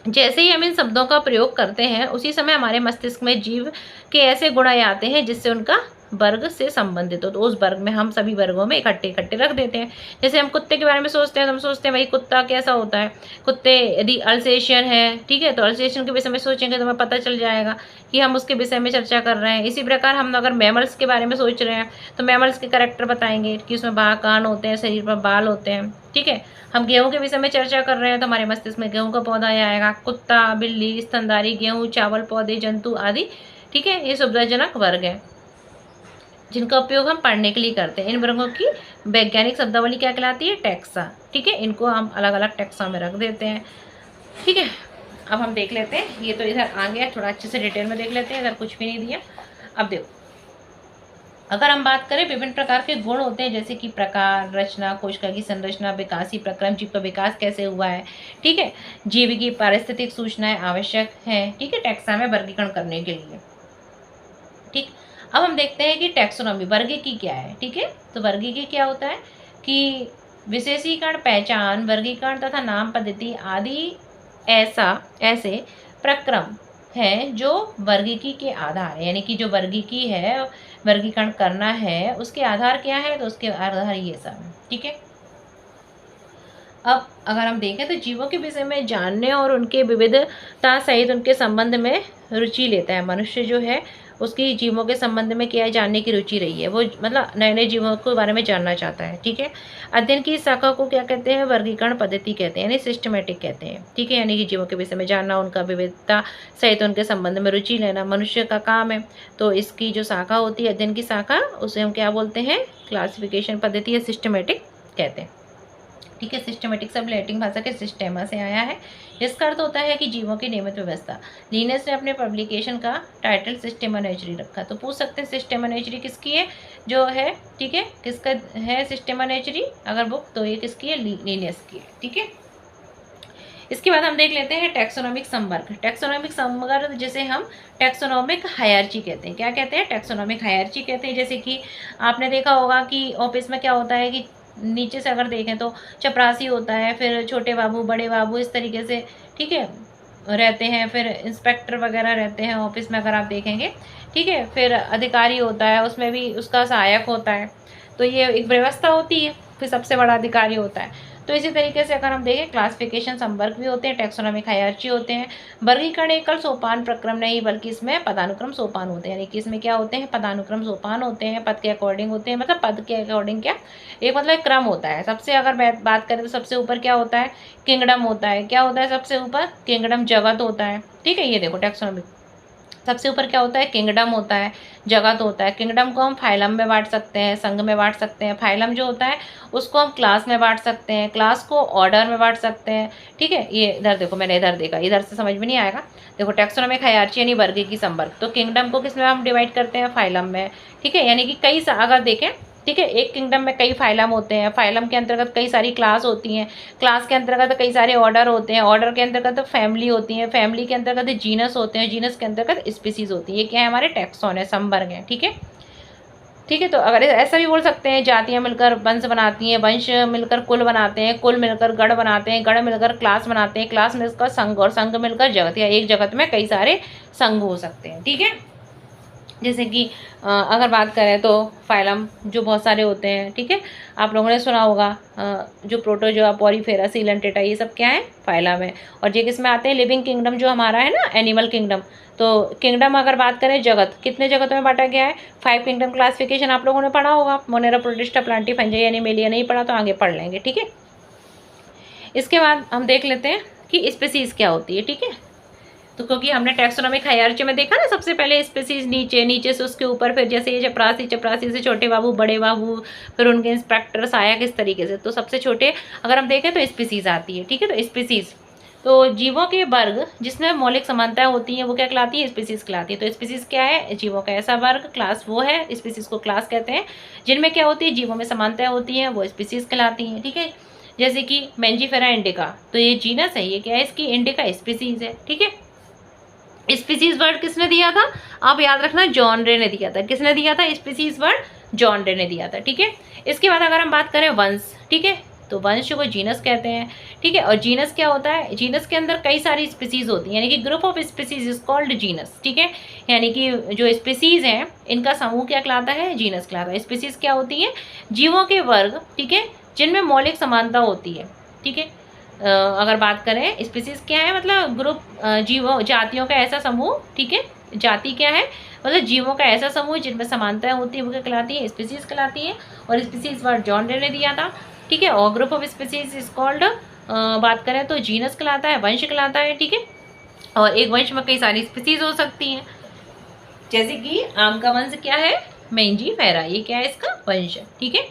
जैसे ही हम इन शब्दों का प्रयोग करते हैं उसी समय हमारे मस्तिष्क में जीव के ऐसे गुण आते हैं जिससे उनका वर्ग से संबंधित हो, तो उस वर्ग में हम सभी वर्गों में इकट्ठे इकट्ठे रख देते हैं। जैसे हम कुत्ते के बारे में सोचते हैं तो हम सोचते हैं भाई कुत्ता कैसा होता है, कुत्ते यदि अल्सेशियन है, ठीक है, तो अल्सेशियन के विषय में सोचेंगे तो हमें पता चल जाएगा कि हम उसके विषय में चर्चा कर रहे हैं। इसी प्रकार हम अगर मैमल्स के बारे में सोच रहे हैं तो मैमल्स के कैरेक्टर बताएंगे कि उसमें बाल, कान होते हैं, शरीर पर बाल होते हैं, ठीक है। हम गेहूं के विषय में चर्चा कर रहे हैं तो हमारे मस्तिष्क में गेहूं का पौधा आएगा, कुत्ता, बिल्ली, स्तनधारी, गेहूं, चावल, पौधे, जंतु आदि, ठीक है, ये सुविधाजनक वर्ग है जिनका उपयोग हम पढ़ने के लिए करते हैं। इन वर्गों की वैज्ञानिक शब्दावली क्या कहलाती है, टैक्सा, ठीक है, इनको हम अलग अलग टैक्सा में रख देते हैं, ठीक है। अब हम देख लेते हैं, ये तो इधर आ गया, थोड़ा अच्छे से डिटेल में देख लेते हैं, इधर कुछ भी नहीं दिया। अब देखो, अगर हम बात करें, विभिन्न प्रकार के गुण होते हैं जैसे कि प्रकार, रचना, कोशिका की संरचना, विकासी प्रक्रम, जीव का विकास कैसे हुआ है, ठीक है, जीव की पारिस्थितिक सूचनाएं आवश्यक हैं, ठीक है, टैक्सा में वर्गीकरण करने के लिए, ठीक। अब हम देखते हैं कि टैक्सोनॉमी, वर्गीकी क्या है, ठीक है। तो वर्गीकी क्या होता है कि विशेषीकरण, पहचान, वर्गीकरण तथा नाम पद्धति आदि ऐसे प्रक्रम हैं जो वर्गीकी के आधार, यानी कि जो वर्गीकी है, वर्गीकरण करना है, उसके आधार क्या है, तो उसके आधार ये सब है, ठीक है। अब अगर हम देखें तो जीवों के विषय में जानने और उनके विविधता सहित उनके संबंध में रुचि लेता है मनुष्य, जो है उसकी जीवों के संबंध में क्या है, जानने की रुचि रही है, वो मतलब नए नए जीवों के बारे में जानना चाहता है, ठीक है। अध्ययन की शाखा को क्या कहते हैं, वर्गीकरण पद्धति कहते हैं, यानी सिस्टमेटिक कहते हैं, ठीक है, यानी कि जीवों के विषय में जानना, उनका विविधता सहित उनके संबंध में रुचि लेना मनुष्य का काम है। तो इसकी जो शाखा होती है, अध्ययन की शाखा, उसे हम क्या बोलते हैं, क्लासिफिकेशन पद्धति या सिस्टमेटिक कहते हैं, ठीक है। सिस्टमेटिक सब लैटिन भाषा के सिस्टेमा से आया है, जिसका अर्थ होता है कि जीवों की नियमित व्यवस्था। लिनस ने अपने पब्लिकेशन का टाइटल सिस्टेमा नेचुरी रखा। तो पूछ सकते हैं सिस्टेमा नेचुरी किसकी है, जो है, ठीक है, किसका है सिस्टेमा नेचुरी अगर बुक, तो ये किसकी है, लिनस की है, ठीक है। इसके बाद हम देख लेते हैं टैक्सोनॉमिक संवर्ग। टैक्सोनॉमिक संवर्ग जिसे हम टैक्सोनॉमिक हायरार्ची कहते हैं, क्या कहते हैं, टैक्सोनॉमिक हायरार्ची कहते हैं। जैसे कि आपने देखा होगा कि ऑफिस में क्या होता है कि नीचे से अगर देखें तो चपरासी होता है, फिर छोटे बाबू, बड़े बाबू, इस तरीके से, ठीक है, रहते हैं, फिर इंस्पेक्टर वगैरह रहते हैं ऑफिस में अगर आप देखेंगे, ठीक है, फिर अधिकारी होता है, उसमें भी उसका सहायक होता है, तो ये एक व्यवस्था होती है, फिर सबसे बड़ा अधिकारी होता है। तो इसी तरीके से अगर हम देखें, क्लासिफिकेशन संवर्ग भी होते हैं, टैक्सोनॉमिक हायरार्ची होते हैं। वर्गीकरण एकल सोपान प्रक्रम नहीं बल्कि इसमें पदानुक्रम सोपान होते हैं, यानी कि इसमें क्या होते हैं, पदानुक्रम सोपान होते हैं, पद के अकॉर्डिंग होते हैं, मतलब पद के अकॉर्डिंग क्या, एक मतलब क्रम होता है। सबसे अगर बात करें तो सबसे ऊपर क्या होता है, किंगडम होता है, क्या होता है सबसे ऊपर, किंगडम, जगत होता है, ठीक है। ये देखो टैक्सोनॉमिक, सबसे ऊपर क्या होता है, किंगडम होता है, जगत होता है। किंगडम को हम फाइलम में बांट सकते हैं, संघ में बांट सकते हैं। फाइलम जो होता है उसको हम क्लास में बांट सकते हैं, क्लास को ऑर्डर में बांट सकते हैं, ठीक है। ये इधर देखो, मैंने इधर देखा, इधर से समझ में नहीं आएगा। देखो टैक्सोनॉमिक हायरार्ची यानी वर्गीकी संवर्ग, तो किंगडम को किस में हम डिवाइड करते हैं, फाइलम में, ठीक है, यानी कि कई अगर देखें, ठीक है, एक किंगडम में कई फाइलम होते हैं, फाइलम के अंतर्गत कई सारी क्लास होती हैं, क्लास के अंतर्गत कई सारे ऑर्डर होते हैं, ऑर्डर के अंतर्गत फैमिली होती है, फैमिली के अंतर्गत जीनस होते हैं, जीनस के अंतर्गत स्पीसीज होती है। ये क्या है, हमारे टैक्सोन है, संवर्ग है, ठीक है। ठीक है। तो अगर ऐसा भी बोल सकते हैं, जातियाँ मिलकर वंश बनाती हैं, वंश मिलकर कुल बनाते हैं, कुल मिलकर गढ़ बनाते हैं, गढ़ मिलकर क्लास बनाते हैं, क्लास मिलकर संघ, और संघ मिलकर जगत, या एक जगत में कई सारे संघ हो सकते हैं। ठीक है। जैसे कि अगर बात करें तो फाइलम जो बहुत सारे होते हैं। ठीक है। आप लोगों ने सुना होगा जो प्रोटोजोआ, पॉलीफेरा, सीलेंटेटा, ये सब क्या है? फाइलम है। और ये किस में आते हैं? लिविंग किंगडम जो हमारा है ना, एनिमल किंगडम। तो किंगडम अगर बात करें, जगत कितने जगतों में बांटा गया है? 5 किंगडम क्लासिफिकेशन आप लोगों ने पढ़ा होगा। Monera, protista, Plantae, fungi, animalia नहीं पढ़ा तो आगे पढ़ लेंगे। ठीक है। इसके बाद हम देख लेते हैं कि स्पीसीज क्या होती है। ठीक है। तो क्योंकि हमने टैक्सोनॉमिक हायरार्ची में देखा ना, सबसे पहले स्पीसीज नीचे, नीचे से उसके ऊपर, फिर जैसे ये चपरासी, चपरासी से छोटे बाबू, बड़े बाबू, फिर उनके इंस्पेक्टर्स आया किस तरीके से। तो सबसे छोटे अगर हम देखें तो स्पीसीज आती है। ठीक है। तो स्पीसीज तो जीवों के वर्ग जिसमें मौलिक समानताएं होती हैं वो क्या कहलाती है? स्पीसीज कहलाती है। तो स्पीसीज क्या है? जीवों का ऐसा वर्ग, क्लास वो है, स्पीसीज को क्लास कहते हैं, जिनमें क्या होती है? जीवों में समानताएं होती हैं, वो स्पीसीज कहलाती हैं। ठीक है। जैसे कि मैंजीफेरा इंडिका, तो ये जीनस है, ये क्या है? इसकी इंडिका स्पीसीज है। ठीक है। स्पीसीज वर्ड किसने दिया था? आप याद रखना, जॉन रे ने दिया था। किसने दिया था स्पीसीज वर्ड? जॉन रे ने दिया था। ठीक है। इसके बाद अगर हम बात करें वंश, ठीक है, तो वंश को जीनस कहते हैं। ठीक है। और जीनस क्या होता है? जीनस के अंदर कई सारी स्पीसीज होती हैं, यानी कि group of species is called genus. ठीक है। यानी कि जो स्पीसीज हैं इनका समूह क्या कहलाता है? जीनस कहलाता है। स्पीसीज क्या होती हैं? जीवों के वर्ग, ठीक है, जिनमें मौलिक समानता होती है। ठीक है। अगर बात करें स्पीसीज क्या है, मतलब ग्रुप, जीवों, जातियों का ऐसा समूह। ठीक है। जाति क्या है? मतलब जीवों का ऐसा समूह जिनमें समानताएं होती है, वो क्या कहलाती है? स्पीसीज कहलाती है। और स्पीसीज वर्ड जॉन रे ने दिया था। ठीक है। और group of species is called, बात करें तो जीनस कहलाता है, वंश कहलाता है। ठीक है। और एक वंश में कई सारी स्पीसीज हो सकती हैं, जैसे कि आम का वंश क्या है? मैंजीफेरा, ये क्या है? इसका वंश है। ठीक है।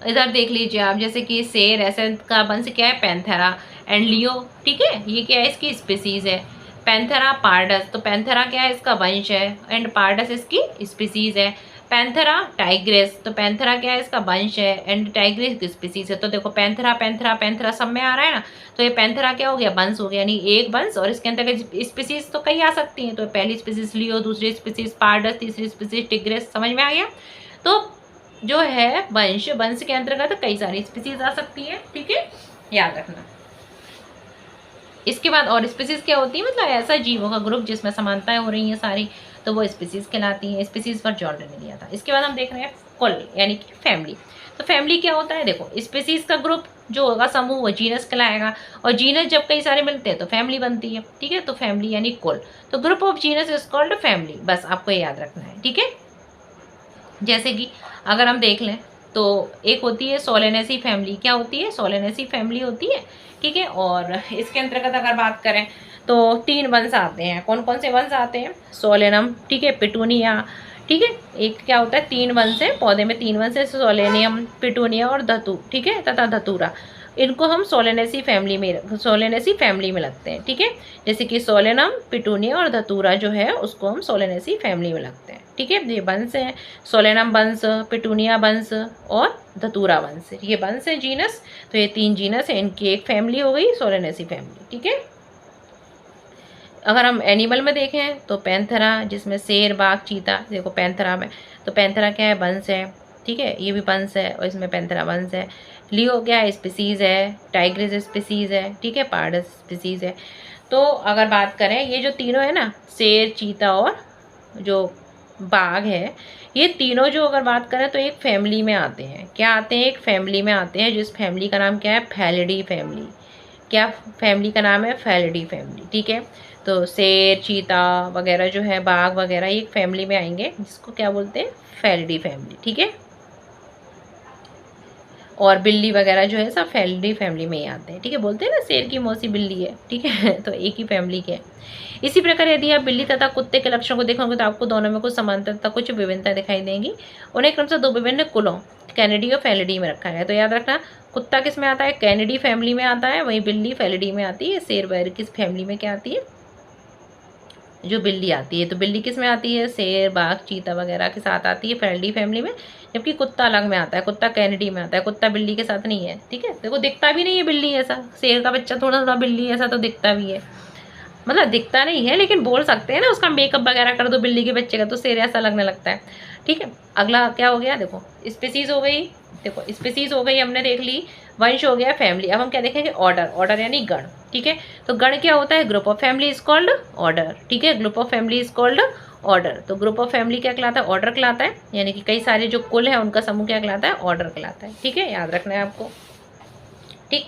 इधर देख लीजिए आप, जैसे कि शेर, ऐसे का वंश क्या है? पैंथेरा एंड लियो। ठीक है। ये क्या है? इसकी स्पीसीज है। पैंथेरा पार्डस, तो पैंथेरा क्या है? इसका वंश है, एंड पार्डस इसकी स्पीसीज है। पैंथेरा टाइग्रेस, तो पैंथेरा क्या है? इसका वंश है, एंड टाइग्रेस की स्पीसीज है। तो देखो पैंथेरा, पैंथेरा, पैंथेरा सब में आ रहा है ना, तो ये पैंथेरा क्या हो गया? वंश हो गया, यानी एक वंश, और इसके अंदर स्पीसीज तो कई आ सकती हैं। तो पहली स्पीसीज लियो, दूसरी स्पीसीज पार्डस, तीसरी स्पीसीज टिग्रेस। समझ में आ गया? तो जो है वंश, वंश के अंतर्गत कई सारी स्पीसीज आ सकती है। ठीक है। याद रखना। इसके बाद और स्पीसीज क्या होती है? मतलब ऐसा जीवों का ग्रुप जिसमें समानताएं हो रही हैं सारी, तो वो स्पीसीज कहलाती हैं। स्पीसीज पर जॉन रे ने दिया था। इसके बाद हम देख रहे हैं कुल, यानी कि फैमिली। तो फैमिली क्या होता है? देखो स्पीसीज का ग्रुप जो होगा, समूह, वो जीनस कहलाएगा, और जीनस जब कई सारे मिलते हैं तो फैमिली बनती है। ठीक है। तो फैमिली यानी कुल, तो group of genus is called family. बस आपको ये याद रखना है। ठीक है। जैसे कि अगर हम देख लें तो एक होती है सोलेनेसी फैमिली। क्या होती है? सोलेनेसी फैमिली होती है। ठीक है। और इसके अंतर्गत अगर बात करें तो 3 वंश आते हैं। कौन कौन से वंश आते हैं? सोलेनम, ठीक है, पिटूनिया। ठीक है। एक क्या होता है? 3 वंश है, पौधे में 3 वंश है, सोलेनियम, पिटूनिया और धतू। ठीक है, तथा धतूरा। इनको हम सोलेनेसी फैमिली में लगते हैं। ठीक है। जैसे कि सोलेनम, पिटूनिया और धतूरा जो है उसको हम सोलेनेसी फैमिली में लगते हैं। ठीक है। ये वंश है, सोलेनम वंश, पिटूनिया वंश और धतूरा वंश, ये वंश है, जीनस। तो ये 3 जीनस है, इनकी एक फैमिली हो गई सोलेनेसी फैमिली। ठीक है। अगर हम एनिमल में देखें तो पैंथेरा, जिसमें शेर, बाघ, चीता। देखो पैंथेरा में, तो पैंथेरा क्या है? वंश है। ठीक है। ये भी वंश है, और इसमें पैंथेरा वंश है। लियो क्या है? स्पीसीज है। टाइग्रिस स्पीसीज है। ठीक है। पार्डस स्पीसीज है। तो अगर बात करें, ये जो तीनों है ना, शेर, चीता और जो बाघ है, ये तीनों जो अगर बात करें तो एक फैमिली में आते हैं। क्या आते हैं? एक फैमिली में आते हैं, जिस फैमिली का नाम क्या है? फैलिडी फैमिली। क्या फैमिली का नाम है? फैलिडी फैमिली। ठीक है। तो शेर, चीता वगैरह जो है, बाघ वगैरह, ये एक फैमिली में आएंगे, जिसको क्या बोलते हैं? फैलिडी फैमिली। ठीक है। और बिल्ली वगैरह जो है सब फैलिडी फैमिली में ही आते हैं। ठीक है। बोलते हैं ना, शेर की मौसी बिल्ली है। ठीक है। तो एक ही फैमिली के। इसी प्रकार यदि आप बिल्ली तथा कुत्ते के लक्षणों को देखोगे तो आपको दोनों में कुछ समानता तथा कुछ विभिन्नता दिखाई देंगी। उन्हें क्रमशः 2 विभिन्न कुलों, कैनिडी और फैलिडी में रखा है। तो याद रखना, कुत्ता किस में आता है? कैनिडी फैमिली में आता है, वहीं बिल्ली फैलिडी में आती है। शेर वैर किस फैमिली में क्या आती है? जो बिल्ली आती है। तो बिल्ली किस में आती है? शेर, बाघ, चीता वगैरह के साथ आती है, फैलिडी फैमिली में। जबकि कुत्ता अलग में आता है, कुत्ता कैनिडी में आता है, कुत्ता बिल्ली के साथ नहीं है। ठीक है। देखो दिखता भी नहीं है बिल्ली ऐसा, शेर का बच्चा थोड़ा थोड़ा बिल्ली ऐसा तो दिखता भी है। मतलब दिखता नहीं है लेकिन बोल सकते हैं ना, उसका मेकअप वगैरह कर दो बिल्ली के बच्चे का तो शेर ऐसा लगने लगता है। ठीक है, अगला क्या हो गया, देखो स्पीसीज हो गई, देखो स्पीसीज हो गई हमने देख ली, वंश हो गया, फैमिली। अब हम क्या देखेंगे, ऑर्डर, ऑर्डर यानी गण। ठीक है, तो गण क्या होता है, group of family is called order. ठीक है, group of family is called order. तो ग्रुप ऑफ फैमिली क्या कहलाता है, ऑर्डर कहलाता है, यानी कि कई सारे जो कुल है उनका समूह क्या कहलाता है, ऑर्डर कहलाता है। ठीक है, याद रखना है आपको। ठीक,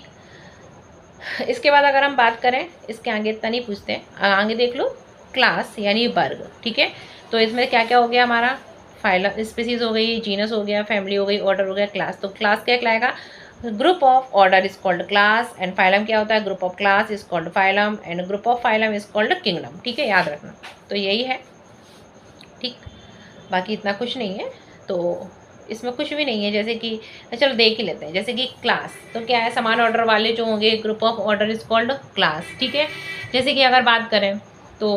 इसके बाद अगर हम बात करें, इसके आगे इतना नहीं पूछते, आगे देख लो, क्लास यानी वर्ग। ठीक है, तो इसमें क्या क्या हो गया हमारा, फाइलम, स्पीसीज हो गई, जीनस हो गया, फैमिली हो गई, ऑर्डर हो गया, क्लास। तो क्लास क्या कहलाएगा, group of order is called class, and phylum क्या होता है, group of class is called phylum, and group of phylum is called kingdom. ठीक है, याद रखना। तो यही है। ठीक, बाकी इतना कुछ नहीं है, तो इसमें कुछ भी नहीं है। जैसे कि चलो देख ही लेते हैं, जैसे कि क्लास, तो क्या है, समान ऑर्डर वाले जो होंगे, group of order is called class. ठीक है, जैसे कि अगर बात करें तो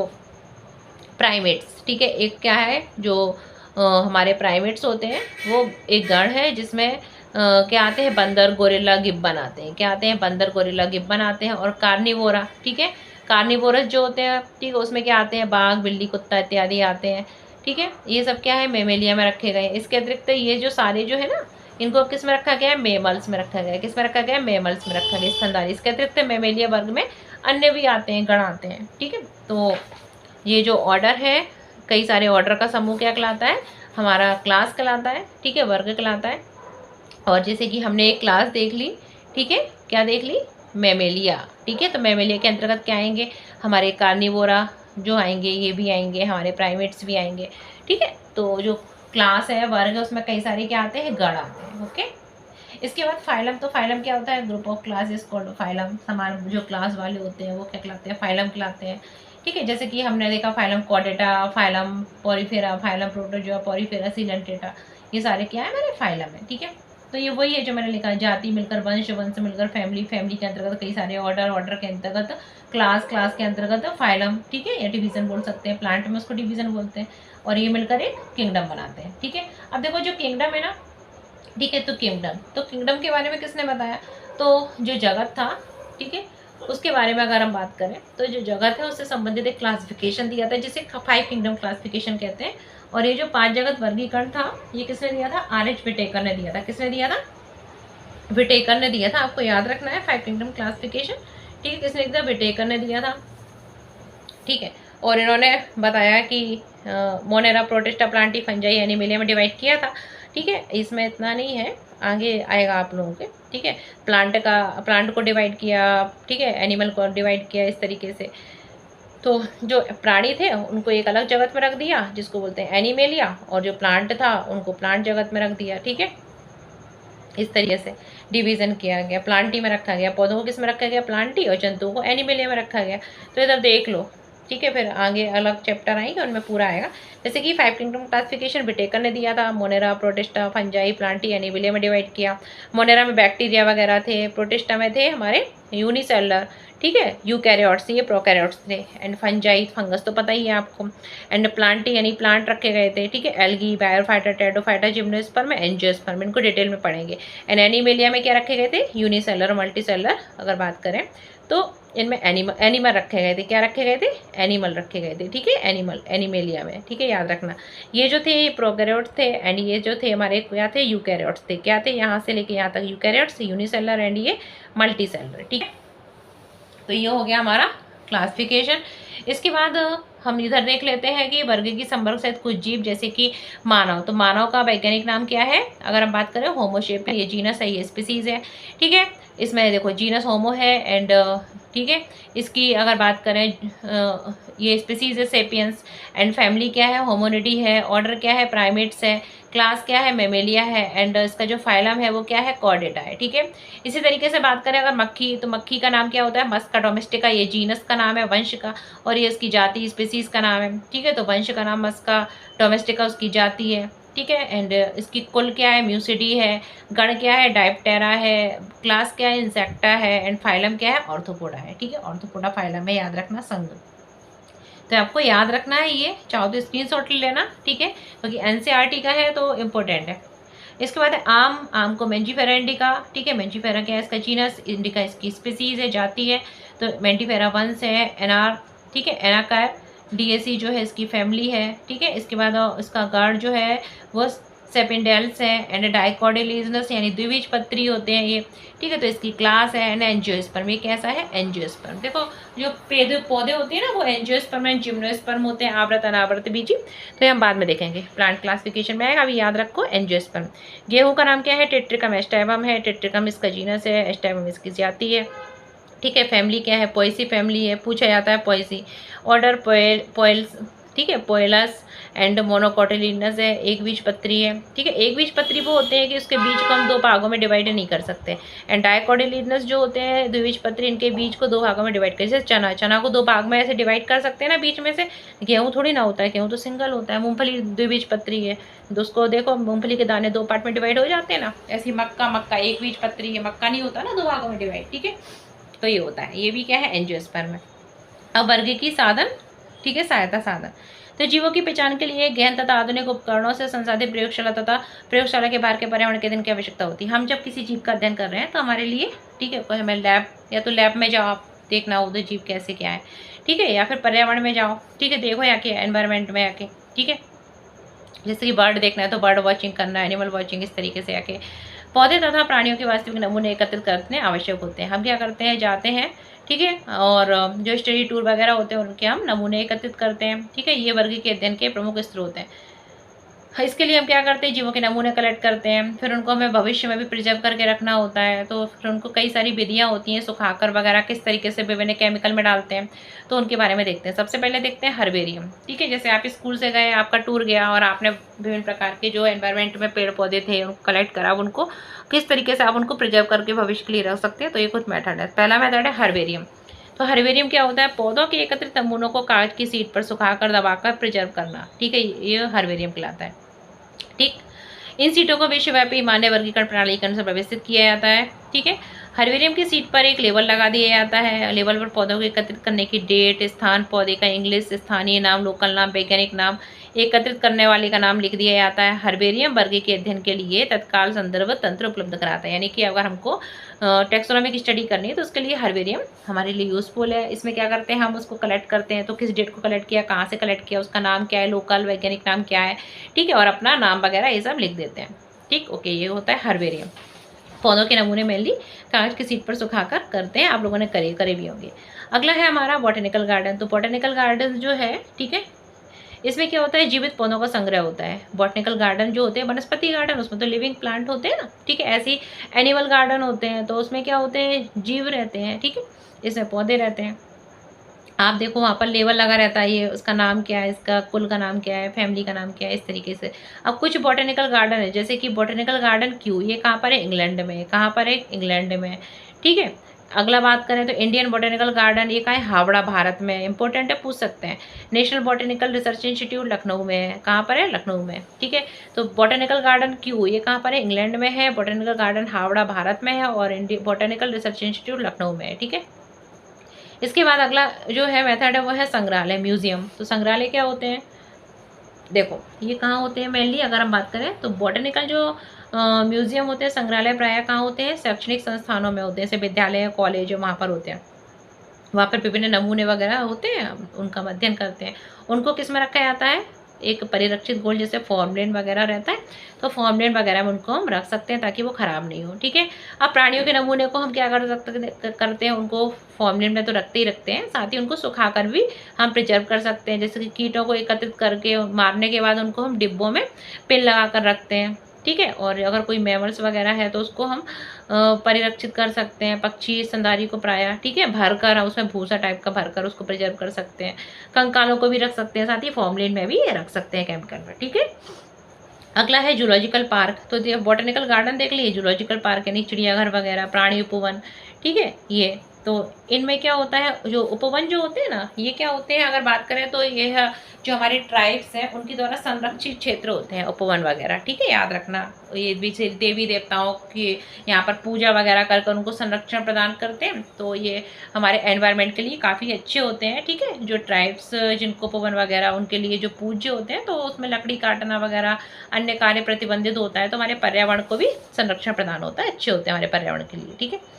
प्राइमेट्स, ठीक है, एक क्या है जो हमारे प्राइमेट्स होते हैं, वो एक गण है जिसमें क्या आते हैं, बंदर, गोरिल्ला, गिब्बन आते हैं। क्या आते हैं, बंदर, गोरिल्ला, गिब्बन आते हैं। और कार्निवोरा, ठीक है, कार्निवोरस जो होते हैं, ठीक है, उसमें क्या आते हैं, बाघ, बिल्ली, कुत्ता इत्यादि आते हैं। ठीक है, ये सब क्या है, मेमेलिया में रखे गए। इसके अतिरिक्त ये जो सारे जो है ना, इनको किस में रखा गया है, मेमल्स में रखा गया है। किस में रखा गया है, मेमल्स में रखा गया, स्तनधारी। इसके अतिरिक्त मेमेलिया वर्ग में अन्य भी आते हैं, गण आते हैं। ठीक है, तो ये जो ऑर्डर है, कई सारे ऑर्डर का समूह क्या कहलाता है, हमारा क्लास कहलाता है। ठीक है, वर्ग कहलाता है। और जैसे कि हमने एक क्लास देख ली, ठीक है, क्या देख ली, मेमेलिया। ठीक है, तो मेमेलिया के अंतर्गत क्या आएंगे, हमारे कार्निवोरा जो आएंगे, ये भी आएंगे, हमारे प्राइमेट्स भी आएंगे। ठीक है, तो जो क्लास है, वर्ग है, उसमें कई सारे क्या आते हैं, गण आते हैं। ओके, इसके बाद फाइलम, तो फाइलम क्या होता है, group of class is called phylum. समान जो क्लास वाले होते हैं वो क्या कहलाते हैं, फाइलम कहलाते हैं। ठीक है, जैसे कि हमने देखा phylum Chordata, phylum Porifera, phylum protozoa, Porifera Coelenterata, ये सारे क्या है, मेरे फाइलम है। ठीक है, तो ये वही है जो मैंने लिखा, जाति मिलकर वंश, वंश मिलकर फैमिली, फैमिली के अंतर्गत कई सारे ऑर्डर, ऑर्डर के अंतर्गत क्लास, क्लास के अंतर्गत फाइलम। ठीक है, या डिवीजन बोल सकते हैं, प्लांट में उसको डिवीजन बोलते हैं, और ये मिलकर एक किंगडम बनाते हैं। ठीक है, अब देखो जो किंगडम है ना, ठीक है, तो किंगडम के बारे में किसने बताया, तो जो जगत था, ठीक है, उसके बारे में अगर हम बात करें तो जो जगत है उससे संबंधित एक क्लासिफिकेशन दिया था, जिसे 5 किंगडम क्लासिफिकेशन कहते हैं। और ये जो 5 जगत वर्गीकरण था, ये किसने दिया था, R.H. विटेकर ने दिया था। किसने दिया था, विटेकर ने दिया था। आपको याद रखना है 5 किंगडम क्लासिफिकेशन। ठीक है, किसने दिया, विटेकर ने दिया था। ठीक है, और इन्होंने बताया कि Monera, protista, Plantae, fungi, animalia में डिवाइड किया था। ठीक है, इसमें इतना नहीं है, आगे आएगा आप लोगों के। ठीक है, प्लांट को डिवाइड किया, ठीक है, एनिमल को डिवाइड किया, इस तरीके से। तो जो प्राणी थे उनको एक अलग जगत में रख दिया, जिसको बोलते हैं एनिमेलिया, और जो प्लांट था उनको प्लांट जगत में रख दिया। ठीक है, इस तरीके से डिवीजन किया गया, प्लांटी में रखा गया, पौधों को किस में रखा गया, प्लांटी, और जंतुओं को एनिमेलिया में रखा गया। तो इधर देख लो। ठीक है, फिर आगे अलग चैप्टर आएंगे, उनमें पूरा आएगा। जैसे कि 5 किंगडम क्लासिफिकेशन विटेकर ने दिया था, Monera, protista, fungi, Plantae, animalia में डिवाइड किया। मोनेरा में बैक्टीरिया वगैरह थे, प्रोटिस्टा में थे हमारे यूनिसेलुलर, ठीक है, यूकैरियोट्स, ये प्रोकैरियोट्स थे, एंड फंजाई, फंगस तो पता ही है आपको, एंड प्लांटी यानी प्लांट रखे गए थे। ठीक है, algae, Bryophyta, Pteridophyta, gymnosperm, angiosperm, इनको डिटेल में पढ़ेंगे। एंड एनिमेलिया में क्या रखे गए थे, यूनिसेलुलर, मल्टीसेलुलर अगर बात करें तो इनमें एनिमल रखे गए थे। क्या रखे गए थे, एनिमल रखे गए थे। ठीक है, एनिमल, एनिमेलिया में। ठीक है, याद रखना। ये जो थे ये प्रोकैरियोट्स थे, एंड ये जो थे हमारे क्या थे, यूकैरियोट्स थे। क्या थे, यहाँ से लेके यहाँ तक यूकैरियोट्स, यूनिसेलुलर, एंड ये मल्टीसेलुलर। ठीक है, तो ये हो गया हमारा क्लासिफिकेशन। इसके बाद हम इधर देख लेते हैं कि वर्ग की संवर्ग सहित कुछ जीव, जैसे कि मानव। तो मानव का वैज्ञानिक नाम क्या है, अगर हम बात करें होमोशेपियन, ये जीनस है, ये स्पीसीज है। ठीक है, इसमें देखो जीनस होमो है, एंड ठीक है, इसकी अगर बात करें ये स्पीसीज है सेपियंस, एंड फैमिली क्या है, होमोनिडी है, ऑर्डर क्या है, प्राइमेट्स है, क्लास क्या है, मेमेलिया है, एंड इसका जो फाइलम है वो क्या है, कॉर्डेटा है। ठीक है, इसी तरीके से बात करें अगर मक्खी, तो मक्खी का नाम क्या होता है, मस्का डोमेस्टिका, ये जीनस का नाम है, वंश का, और ये इसकी जाति स्पीसीज का नाम है। ठीक है, तो वंश का नाम मस्का डोमेस्टिका, उसकी जाति है। ठीक है, एंड इसकी कुल क्या है, म्यूसिडी है, गण क्या है, डायप्टेरा है, क्लास क्या है, इंसेक्टा है, एंड फाइलम क्या है, ऑर्थोपोडा है। ठीक है, ऑर्थोपोडा फाइलम है, याद रखना संघ। तो आपको याद रखना है, ये चाहो तो स्क्रीनशॉट ले लेना। ठीक है, क्योंकि एनसीईआरटी का है तो इम्पोर्टेंट है। इसके बाद है आम को मेंजीफेरा इंडिका। ठीक है, मेंजीफेरा क्या है, इसका जीनस, इंडिका इसकी स्पीसीज है, जाति है। तो मेंजीफेरा वंश है, एनार ठीक है। एनाकायर डीएसी जो है इसकी फैमिली है, ठीक है। इसके बाद इसका गार्ड जो है वो सेपिडेल्स है एंड डाइकोटिलीजनस यानी द्विबीजपत्री होते हैं ये, ठीक है। तो इसकी क्लास है एंड एंजियोस्पर्म, ये कैसा है एंजियोस्पर्म। देखो जो पौधे होते हैं ना वो एंजियोस्पर्म एंड जिम्नोस्पर्म होते हैं, आवृत अनावृत बीजी, तो ये हम बाद में देखेंगे प्लांट क्लासिफिकेशन में आएगा, अभी याद रखो एंजियोस्पर्म। गेहूं का नाम क्या है, टेट्रिकम एस्टाइवम है, टेट्रिकम इसका जीनस है, एस्टाइवम इसकी जाति है, ठीक है। फैमिली क्या है, पोएसी फैमिली है, पूछा जाता है पोएसी। ऑर्डर पोएल्स, ठीक है, पोएलस एंड मोनोकोटिलिडनस है, एक बीजपत्री है, ठीक है। एक बीजपत्री वो होते हैं कि उसके बीज को हम दो भागों में डिवाइड नहीं कर सकते, एंड डाइकोटिलिडनस जो होते हैं द्विबीजपत्री, इनके बीज को दो भागों में डिवाइड कर, जैसे चना को दो भाग में ऐसे डिवाइड कर सकते हैं ना बीच में से, गेहूँ थोड़ी ना होता है, गेहूँ तो सिंगल होता है। मूंगफली द्विबीजपत्री है, तो उसको देखो मूंगफली के दाने दो पार्ट में डिवाइड हो जाते हैं ना, ऐसी मक्का एक बीजपत्री है, मक्का नहीं होता ना दो भागों में डिवाइड, ठीक है। तो ये होता है, ये भी क्या है एंजियोस्पर्म है। अब वर्ग की साधन, ठीक है, सहायता साधन। तो जीवों की पहचान के लिए गहन तथा आधुनिक उपकरणों से संसाधित प्रयोगशाला तथा प्रयोगशाला के बाहर के पर्यावरण के अध्ययन की आवश्यकता होती है। हम जब किसी जीव का अध्ययन कर रहे हैं तो हमारे लिए, ठीक है, कोई हमें लैब, या तो लैब में जाओ आप देखना हो तो जीव कैसे क्या है, ठीक है, या फिर पर्यावरण में जाओ, ठीक है, देखो यहाँ के एनवायरमेंट में आके, ठीक है। जैसे कि बर्ड देखना है तो बर्ड वॉचिंग करना, एनिमल वॉचिंग, इस तरीके से आके पौधे तथा प्राणियों के वास्तविक नमूने एकत्रित करने आवश्यक होते हैं। हम क्या करते हैं, जाते हैं, ठीक है, और जो स्टडी टूर वगैरह होते हैं उनके हम नमूने एकत्रित करते हैं, ठीक है। ये वर्ग के अध्ययन के प्रमुख स्रोत हैं। इसके लिए हम क्या करते हैं, जीवों के नमूने कलेक्ट करते हैं, फिर उनको हमें भविष्य में भी प्रिजर्व करके रखना होता है, तो फिर उनको कई सारी विधियाँ होती हैं, सुखाकर वगैरह किस तरीके से विभिन्न केमिकल में डालते हैं, तो उनके बारे में देखते हैं। सबसे पहले देखते हैं हर्बेरियम, ठीक है। जैसे आप स्कूल से गए, आपका टूर गया और आपने विभिन्न प्रकार के जो एनवायरनमेंट में पेड़ पौधे थे उनको कलेक्ट करा, उनको किस तरीके से आप उनको प्रिजर्व करके भविष्य के लिए रख सकते हैं, तो ये कुछ मेथड है। पहला मेथड है हर्बेरियम। तो हर्बेरियम क्या होता है, पौधों के एकत्रित नमूनों को कागज की शीट पर सुखाकर दबाकर प्रिजर्व करना, ठीक है, ये हर्बेरियम कहलाता है, ठीक। इन सीटों को विश्वव्यापी मान्य वर्गीकरण प्रणाली के अनुसार व्यवस्थित किया जाता है, ठीक है। हर्बेरियम की सीट पर एक लेबल लगा दिया जाता है, लेबल पर पौधों को एकत्रित करने की डेट, स्थान, पौधे का इंग्लिश, स्थानीय नाम, लोकल नाम, वैज्ञानिक नाम, एकत्रित करने वाले का नाम लिख दिया जाता है। हर्बेरियम वर्ग के अध्ययन के लिए तत्काल संदर्भ तंत्र उपलब्ध कराता है, यानी कि अगर हमको टेक्सोनॉमिक स्टडी करनी है तो उसके लिए हर्बेरियम हमारे लिए यूजफुल है। इसमें क्या करते हैं, हम उसको कलेक्ट करते हैं, तो किस डेट को कलेक्ट किया, कहाँ से कलेक्ट किया, उसका नाम क्या है, लोकल वैज्ञानिक नाम क्या है, ठीक है, और अपना नाम वगैरह ये सब लिख देते हैं, ठीक, ओके। ये होता है हर्बेरियम। पौधों के नमूने मेनली कागज की सीट पर सुखाकर करते हैं, आप लोगों ने करे भी होंगे। अगला है हमारा बॉटेनिकल गार्डन। तो बॉटेनिकल गार्डन जो है, ठीक है, इसमें क्या होता है, जीवित पौधों का संग्रह होता है। बॉटनिकल गार्डन जो होते हैं वनस्पति गार्डन, उसमें तो लिविंग प्लांट होते हैं ना, ठीक है। ऐसे ही एनिमल गार्डन होते हैं, तो उसमें क्या होते हैं, जीव रहते हैं, ठीक है, इसमें पौधे रहते हैं। आप देखो वहाँ पर लेबल लगा रहता है, ये उसका नाम क्या है, इसका कुल का नाम क्या है, फैमिली का नाम क्या है, इस तरीके से। अब कुछ बॉटेनिकल गार्डन है, जैसे कि बॉटेनिकल गार्डन क्यों, ये कहाँ पर है, इंग्लैंड में, कहाँ पर है, इंग्लैंड में, ठीक है। अगला बात करें तो इंडियन बॉटेनिकल गार्डन, ये कहाँ है, हावड़ा, भारत में, इंपॉर्टेंट है, पूछ सकते हैं। National botanical research institute Lucknow में है, कहाँ पर है, लखनऊ में, ठीक है। तो बॉटेनिकल गार्डन क्यों, ये कहाँ पर है, इंग्लैंड में है। बॉटेनिकल गार्डन हावड़ा, भारत में है, और बॉटेनिकल रिसर्च इंस्टीट्यूट लखनऊ में है, ठीक है। इसके बाद अगला जो है मेथड है वो है संग्रहालय, म्यूजियम। तो संग्रहालय क्या होते हैं, देखो ये कहाँ होते हैं मेनली, अगर हम बात करें तो बॉटेनिकल जो म्यूजियम होते हैं, संग्रहालय प्रायः कहाँ होते हैं, शैक्षणिक संस्थानों में होते हैं, जैसे विद्यालय, कॉलेज, वहाँ पर होते हैं। वहाँ पर विभिन्न नमूने वगैरह होते हैं, उनका अध्ययन करते हैं। उनको किस में रखा जाता है, एक परिरक्षित गोल्ड, जैसे फॉर्मलैंड वगैरह रहता है, तो फॉर्मलैंड वगैरह में उनको हम रख सकते हैं ताकि वो ख़राब नहीं हो, ठीक है। अब प्राणियों के नमूने को हम क्या करते हैं, उनको फॉर्मलैंड में तो रखते ही रखते हैं, साथ ही उनको सुखाकर भी हम प्रिजर्व कर सकते हैं। जैसे कि कीटों को एकत्रित करके मारने के बाद उनको हम डिब्बों में पिन लगा कर रखते हैं, ठीक है। और अगर कोई मैमल्स वगैरह है तो उसको हम परिरक्षित कर सकते हैं, पक्षी, स्तनधारी को प्रायः, ठीक है, भरकर उसमें भूसा टाइप का भरकर उसको प्रिजर्व कर सकते हैं। कंकालों को भी रख सकते हैं, साथ ही फॉर्मलिन में भी रख सकते हैं केमिकल में, ठीक है। अगला है जूलॉजिकल पार्क। तो बॉटेनिकल गार्डन देख लिए, जूलॉजिकल पार्क यानी चिड़ियाघर वगैरह, प्राणी उपवन, ठीक है। ये तो इनमें क्या होता है, जो उपवन जो होते हैं ना, ये क्या होते हैं, अगर बात करें तो ये है जो हमारे ट्राइब्स हैं उनके द्वारा संरक्षित क्षेत्र होते हैं उपवन वगैरह, ठीक है, याद रखना। ये भी देवी देवताओं की यहाँ पर पूजा वगैरह कर कर उनको संरक्षण प्रदान करते हैं, तो ये हमारे एनवायरनमेंट के लिए काफ़ी अच्छे होते हैं, ठीक है। जो ट्राइब्स जिनको उपवन वगैरह उनके लिए जो पूज्य होते हैं, तो उसमें लकड़ी काटना वगैरह अन्य कार्य प्रतिबंधित होता है, तो हमारे पर्यावरण को भी संरक्षण प्रदान होता है, अच्छे होते हैं हमारे पर्यावरण के लिए, ठीक है।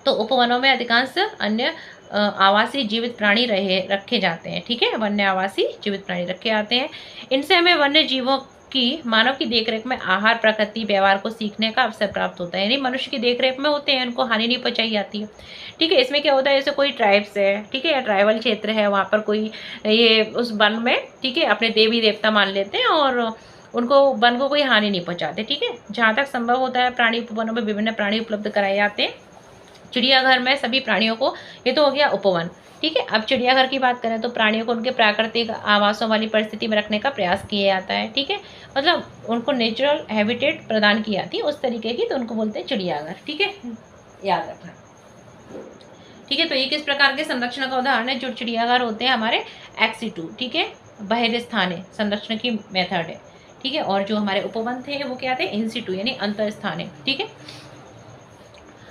तो उपवनों में अधिकांश अन्य आवासीय जीवित प्राणी रखे जाते हैं। ठीक है, वन्य आवासीय जीवित प्राणी रखे जाते हैं। इनसे हमें वन्य जीवों की मानव की देखरेख में आहार, प्रकृति, व्यवहार को सीखने का अवसर प्राप्त होता है। यानी मनुष्य की देखरेख में होते हैं, उनको हानि नहीं पहुंचाई जाती है। ठीक है, इसमें क्या होता है, जैसे कोई ट्राइब्स है, ठीक है, या ट्राइबल क्षेत्र है, वहाँ पर कोई ये उस वन में, ठीक है, अपने देवी देवता मान लेते हैं और उनको वन को कोई हानि नहीं पहुंचाते। ठीक है, जहाँ तक संभव होता है प्राणी उपवनों में विभिन्न प्राणी उपलब्ध कराए जाते हैं। चिड़ियाघर में सभी प्राणियों को, ये तो हो गया उपवन। ठीक है, अब चिड़ियाघर की बात करें तो प्राणियों को उनके प्राकृतिक आवासों वाली परिस्थिति में रखने का प्रयास किया जाता है। ठीक है, मतलब उनको नेचुरल हैबिटेट प्रदान की जाती है उस तरीके की, तो उनको बोलते हैं चिड़ियाघर। ठीक है, याद रखना। ठीक है, तो ये किस प्रकार के संरक्षण का उदाहरण है? जो चिड़ियाघर होते हैं हमारे एक्सिटू, ठीक है, बहिर्स्थाने संरक्षण की मेथड है। ठीक है, और जो हमारे उपवन थे वो क्या थे? इंसिटू यानी अंतरस्थाने। ठीक है,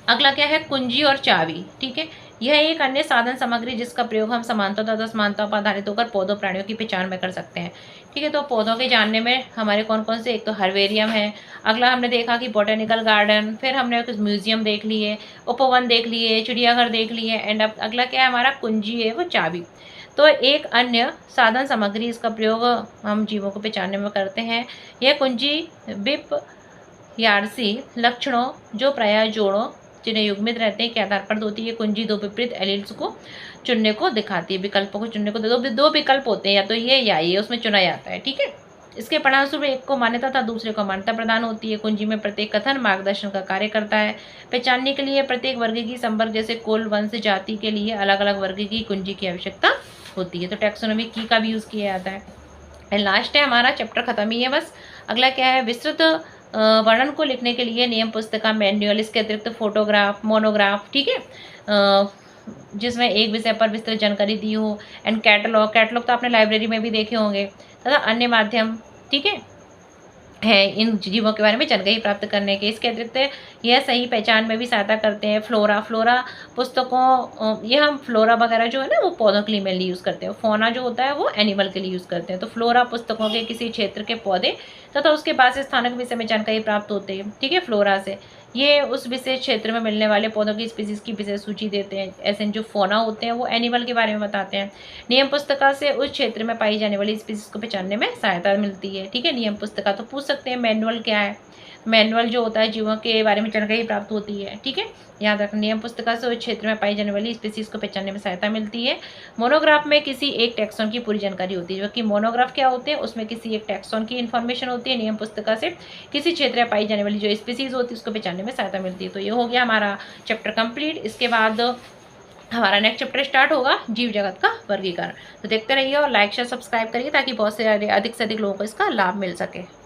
अगला क्या है? कुंजी और चाबी। ठीक है, यह एक अन्य साधन सामग्री जिसका प्रयोग हम समानता तथा समानता पर आधारित होकर पौधों प्राणियों की पहचान में कर सकते हैं। ठीक है, तो पौधों के जानने में हमारे कौन कौन से, एक तो हर्बेरियम है, अगला हमने देखा कि बोटेनिकल गार्डन, फिर हमने कुछ म्यूजियम देख लिए, उपवन देख लिए, चिड़ियाघर देख लिए, एंड अब अगला क्या है हमारा? कुंजी है, वो चाबी। तो एक अन्य साधन सामग्री इसका प्रयोग हम जीवों को पहचानने में करते हैं। यह कुंजी बिप यार्सी लक्षणों जो प्रायः जोड़ों जिन्हें युग्मित रहते हैं के आधार पर होती है। कुंजी दो विपरीत एलील्स को चुनने को दिखाती है, विकल्पों को चुनने को। दो विकल्प होते हैं, या तो ये उसमें चुना जाता है। ठीक है, इसके परिणामस्वरूप एक को मान्यता तथा दूसरे को मान्यता प्रदान होती है। कुंजी में प्रत्येक कथन मार्गदर्शन का कार्य करता है। पहचानने के लिए प्रत्येक वर्ग की संवर्ग जैसे कुल, वंश, जाति के लिए अलग अलग वर्ग की कुंजी की आवश्यकता होती है। तो टैक्सोनॉमी की का भी यूज़ किया जाता है। एंड लास्ट है हमारा चैप्टर खत्म ही है बस। अगला क्या है? विस्तृत वर्णन को लिखने के लिए नियम पुस्तिका, मैनुअल, इसके अतिरिक्त फोटोग्राफ, मोनोग्राफ। ठीक है, जिसमें एक विषय पर विस्तृत जानकारी दी हो। एंड कैटलॉग तो आपने लाइब्रेरी में भी देखे होंगे, तथा अन्य माध्यम, ठीक है इन जीवों के बारे में जानकारी प्राप्त करने के। इसके अतिरिक्त यह सही पहचान में भी सहायता करते हैं। फ्लोरा पुस्तकों, ये हम फ्लोरा वगैरह जो है ना वो पौधों के लिए मेनली यूज़ करते हैं। फोना जो होता है वो एनिमल के लिए यूज़ करते हैं। तो फ्लोरा पुस्तकों के किसी क्षेत्र के पौधे तथा उसके बाद से स्थानक विषय में जानकारी प्राप्त होती है। ठीक है, फ्लोरा से ये उस विशेष क्षेत्र में मिलने वाले पौधों की स्पीसीज की विशेष सूची देते हैं। ऐसे जो फोना होते हैं वो एनिमल के बारे में बताते हैं। नियम पुस्तिका से उस क्षेत्र में पाई जाने वाली स्पीसीज को पहचानने में सहायता मिलती है। ठीक है, नियम पुस्तिका तो पूछ सकते हैं। मैनुअल क्या है? मैनुअल जो होता है जीवों के बारे में जानकारी प्राप्त होती है। ठीक है, याद रखना, नियम पुस्तिका से उस क्षेत्र में पाई जाने वाली स्पीसीज को पहचानने में सहायता मिलती है। मोनोग्राफ में किसी एक टैक्सॉन की पूरी जानकारी होती है, जबकि मोनोग्राफ क्या होते हैं? उसमें किसी एक टैक्सॉन की इन्फॉर्मेशन होती है। नियम पुस्तिका से किसी क्षेत्र में पाई जाने वाली जो स्पीसीज होती है उसको पहचानने में सहायता मिलती है। तो ये हो गया हमारा चैप्टर कंप्लीट। इसके बाद हमारा नेक्स्ट चैप्टर स्टार्ट होगा जीव जगत का वर्गीकरण। तो देखते रहिए और लाइक शेयर सब्सक्राइब करिए ताकि बहुत से अधिक लोगों को इसका लाभ मिल सके।